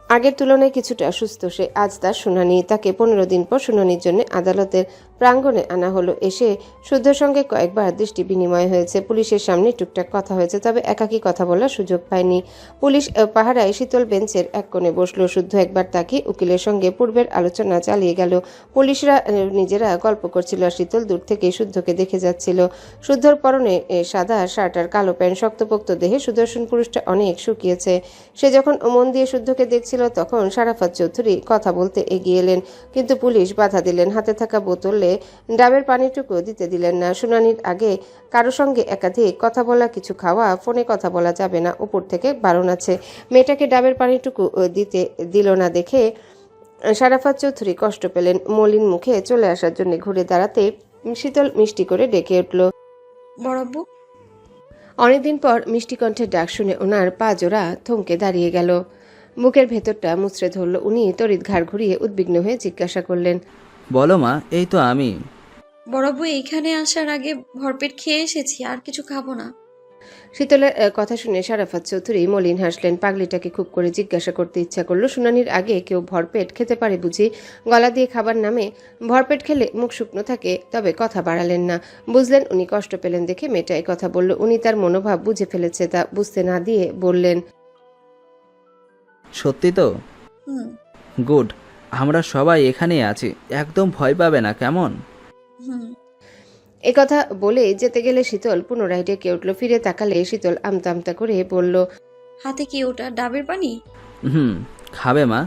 আগের তুলনায় কিছুটা সুস্থ সে। আজ তার শুনানি। তাকে 15 দিন পর শুনানির জন্য আদালতের প্রাঙ্গণে আনা হলো। এসে শুদ্ধর সঙ্গে কয়েকবার দৃষ্টি বিনিময় হয়েছে, পুলিশের সামনে টুকটাক কথা হয়েছে, তবে একাকী কথা বলার সুযোগ পায়নি। পুলিশ পাহারায় শীতল বেঞ্চের এক কোণে বসলো। শুদ্ধ একবার তাকে উকিলের সঙ্গে পূর্বের আলোচনা চালিয়ে গেল। পুলিশরা নিজেরা গল্প করছিল আর শীতল দূর থেকে শুদ্ধকে দেখে যাচ্ছিল। শুদ্ধর পরনে সাদা শার্ট আর কালো প্যান্ট, শক্তপোক্ত দেহে সুদর্শন পুরুষটা অনেক শুকিয়েছে। সে যখন মন দিয়ে শুদ্ধকে দেখছিল তখন শারাফাত চৌধুরী কথা বলতে এগিয়ে এলেন, কিন্তু পুলিশ বাধা দিলেন। হাতে থাকা বোতলে ডাবের পানিটুকু দিতে দিলেন না। শুনানির আগে কারো সঙ্গে একাধিক কথা বলা, কিছু খাওয়া, ফোনে কথা বলা যাবে না, উপর থেকে বারণ আছে। মেয়েটাকে ডাবের পানিটুকু দিতে দিল না দেখে শারাফাত চৌধুরী কষ্ট পেলেন। মলিন মুখে চলে আসার জন্য ঘুরে দাঁড়াতে শীতল মিষ্টি করে ডেকে উঠল, বড়াব্বু। অনেকদিন পর মিষ্টি কণ্ঠের ডাক শুনে ওনার পা জোড়া থমকে দাঁড়িয়ে গেল। বুকের ভেতরটা মুচড়ে ধরল। উনি তড়িৎ ঘাড় ঘুরিয়ে উদ্বিগ্ন হয়ে জিজ্ঞাসা করলেন, বলো মা, এই তো আমি। বড়াব্বু, এইখানে আসার আগে ভরপেট খেয়ে এসেছি, আর কিছু খাবো না। শীতলের কথা শুনে শারাফাত চৌধুরী মলিন হাসলেন। পাগলিটাকে খুব করে জিজ্ঞাসা করতে ইচ্ছা করলো, শুনানির আগে কেউ ভরপেট খেতে পারে বুঝি? গলা দিয়ে খাবার নামে ভরপেট খেলে মুখ শুকনো থাকে। তবে কথা বাড়ালেন না। বুঝলেন উনি কষ্ট পেলেন দেখে মেয়েটা এই কথা বলল। উনি তার মনোভাব বুঝে ফেলেছে, তা বুঝতে না দিয়ে বললেন, সত্যি তো? হুম গুড, আমরা সবাই এখানেই আছি, একদম ভয় পাবে না, কেমন? হুম কথা বলে যেতে গেলে শীতল পুনরায় ডেকে উঠল। ফিরে তাকালে শীতল আমতা আমতা করে বলল, হাতে কি ওটা ডাবের পানি? খাবে মা?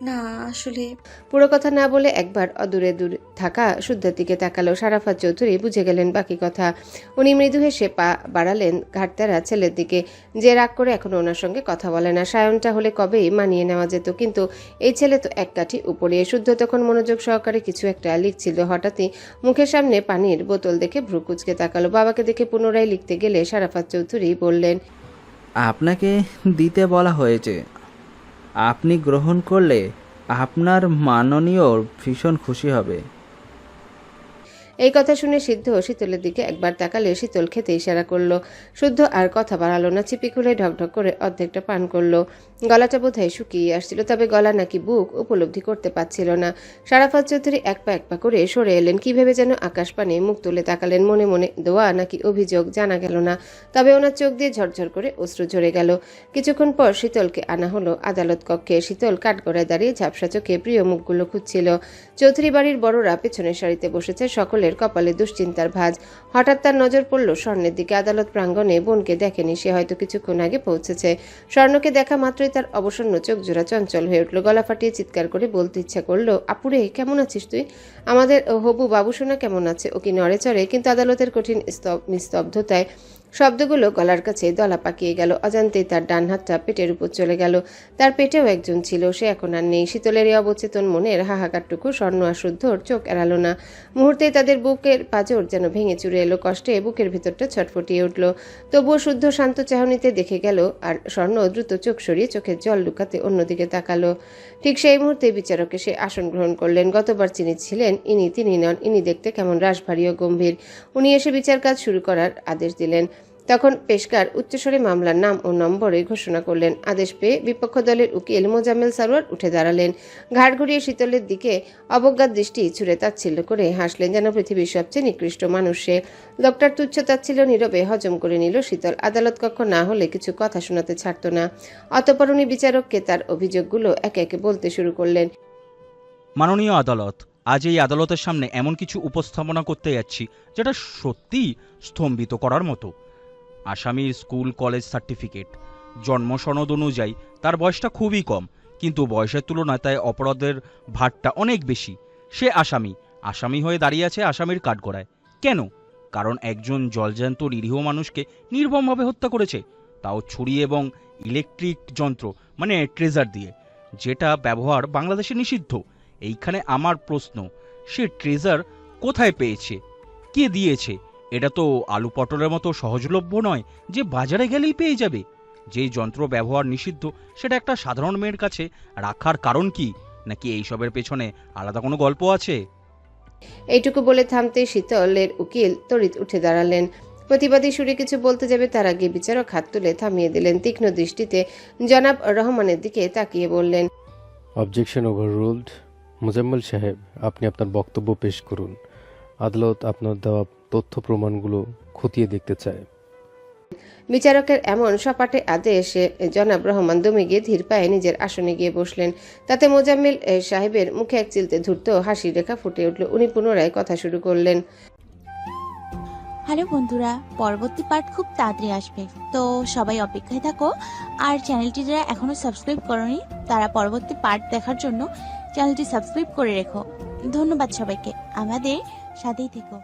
না আসলে। পুরো কথা না বলে একবার অদূরে দূর থাকা শুদ্ধার দিকে তাকালো। শারাফাত চৌধুরী বুঝে গেলেন বাকি কথা। উনি মৃদু হেসে পা বাড়ালেন ঘাটতেরা ছেলের দিকে, যে রাগ করে এখনো ওনার সঙ্গে কথা বলে না। সায়নটা হলে কবেই মানিয়ে নেওয়া যেত, কিন্তু এই ছেলে তো এক কাঠি উপরে। শুদ্ধ তখন মনোযোগ সহকারে কিছু একটা লিখছিল। হঠাৎই মুখের সামনে পানির বোতল দেখে ভ্রু কুঁচকে তাকালো। বাবাকে দেখে পুনরায় লিখতে গেলে শারাফাত চৌধুরী বললেন, আপনাকে দিতে বলা হয়েছে, আপনি গ্রহণ করলে আপনার মাননীয় ভীষণ খুশি হবে। এই কথা শুনে সিদ্ধ শীতলের দিকে একবার তাকালে শীতল খেতে ইশারা করলো। শুদ্ধ আর কথা বাড়ালো না, চিপি খুলে ঢকঢক করে অর্ধেকটা পান করলো। গলাটা বোধহয় শুকিয়ে আসছিল, তবে গলা নাকি বুক উপলব্ধি করতে পারছিল না। শারাফাত চৌধুরী এক পা করে সরে এলেন। কি ভেবে যেন আকাশ পানে মুখ তুলে তাকালেন। মনে মনে দোয়া নাকি অভিযোগ জানা গেল না, তবে ওনার চোখ দিয়ে ঝরঝর করে অশ্রু ঝরে গেল। কিছুক্ষণ পর শীতলকে আনা হলো আদালত কক্ষে। শীতল কাঠগড়ায় দাঁড়িয়ে ঝাপসা চোখে প্রিয় মুখগুলো খুঁজছিল। চৌধুরী বাড়ির বড়রা পেছনের সারিতে বসেছে, সকলের কপালে দুশ্চিন্তার ভাঁজ। হঠাৎ তার নজর পড়ল স্বর্ণের দিকে। আদালত প্রাঙ্গণে বোনকে দেখেনি, সে হয়তো কিছুক্ষণ আগে পৌঁছেছে। স্বর্ণকে দেখা মাত্রই তার অবসন্ন চোখ জোড়া চঞ্চল হয়ে উঠল। গলা ফাটিয়ে চিৎকার করে বলতে ইচ্ছা করলো, আপুরে কেমন আছিস তুই? আমাদের হবু বাবুসোনা কেমন আছে? ও কি নড়ে চড়ে? কিন্তু আদালতের কঠিন নিস্তব্ধতায় শব্দগুলো গলার কাছে দলা পাকিয়ে গেল। অজান্তেই তার ডান হাতটা পেটের উপর চলে গেল। তার পেটেও একজন ছিল, সে এখন আর নেই। শীতলের এই অবচেতন মনের হাহাকারটুকু স্বর্ণ আর শুদ্ধর চোখ এড়ালো না। মুহূর্তেই তাদের বুকের পাঁজর যেন ভেঙে চুরে এলো। কষ্টে বুকের ভেতরটা ছটফটিয়ে উঠল। তবুও শুদ্ধ শান্ত চাহনিতে দেখে গেল, আর স্বর্ণ দ্রুত চোখ সরিয়ে চোখের জল লুকাতে অন্যদিকে তাকালো। ঠিক সেই মুহূর্তে বিচারকে সে আসন গ্রহণ করলেন। গতবার যিনি ছিলেন তিনি নন। ইনি দেখতে কেমন রাশভারী ও গম্ভীর। উনি এসে বিচার কাজ শুরু করার আদেশ দিলেন। তখন পেশকার উচ্চস্বরে মামলার নাম ও নম্বরে ঘোষণা করলেন। আদেশ পেয়ে বিপক্ষ দলের উকিল মোজাম্মেল সারোয়ার উঠে দাঁড়ালেন। ঘাড় ঘুরিয়ে শীতলের দিকে অবজ্ঞার দৃষ্টি ছুড়ে তাচ্ছিল্য করে হাসলেন, যেন পৃথিবীর সবচেয়ে নিকৃষ্ট মানুষ সে। লোকটার তুচ্ছ তাচ্ছিল্য নীরবে হজম করে নিল শীতল। আদালত কক্ষ না হলে কিছু কথা শোনাতে ছাড়ত না। অতঃপর উনি বিচারককে তার অভিযোগগুলো একে একে বলতে শুরু করলেন। মাননীয় আদালত, আজ এই আদালতের সামনে এমন কিছু উপস্থাপনা করতে যাচ্ছি যেটা সত্যিই স্তম্ভিত করার মতো। আসামির স্কুল কলেজ সার্টিফিকেট, জন্ম সনদ অনুযায়ী তার বয়সটা খুবই কম, কিন্তু বয়সের তুলনায় তাই অপরাধের ভারটা অনেক বেশি। সে আসামি হয়ে দাঁড়িয়ে আছে আসামির কাঠগড়ায়। কেন? কারণ একজন জলজ্যান্ত নিরীহ মানুষকে নির্মমভাবে হত্যা করেছে, তাও ছুরি এবং ইলেকট্রিক যন্ত্র মানে ট্রেজার দিয়ে, যেটা ব্যবহার বাংলাদেশে নিষিদ্ধ। এইখানে আমার প্রশ্ন, সে ট্রেজার কোথায় পেয়েছে, কে দিয়েছে? এটা তো আলু পটলের মতো সহজলভ্য নয় যে বাজারে গেলেই পেয়ে যাবে। যেই যন্ত্র ব্যবহার নিষিদ্ধ সেটা একটা সাধারণ মেয়ের কাছে রাখার কারণ কি? নাকি এইসবের পেছনে আলাদা কোনো গল্প আছে? এইটুকু বলে থামতে শীতলের উকিল তড়িৎ উঠে দাঁড়ালেন। প্রতিবাদী সুরে কিছু বলতে যাবে, তার আগে বিচারক হাত তুলে থামিয়ে দিলেন। তীক্ষ্ণ দৃষ্টিতে জনাব রহমানের দিকে তাকিয়ে বললেন, অবজেকশন ওভাররুলড। মোজাম্মেল সাহেব, আপনি আপনার বক্তব্য পেশ করুন। আদালত আপনার দেওয়া তথ্য প্রমাণগুলো খতিয়ে দেখতে চায়। বিচারকের এমন সপাটে আদেশে জনাব রহমান দমে গিয়ে ধীর পায়ে নিজের আসনে গিয়ে বসলেন। তাতে মোজাম্মেল সাহেবের মুখে এক চিলতে ধূর্ত হাসির রেখা ফুটে উঠল। উনি পুনরায় কথা শুরু করলেন। হ্যালো বন্ধুরা, পরবর্তী পার্ট খুব তাড়াতাড়ি আসবে, তো সবাই অপেক্ষায় থাকো। আর চ্যানেলটি যারা এখনো সাবস্ক্রাইব করোনি তারা পরবর্তী পার্ট দেখার জন্য চ্যানেলটি সাবস্ক্রাইব করে রেখো। ধন্যবাদ সবাইকে, আমাদের সাথেই থেকো।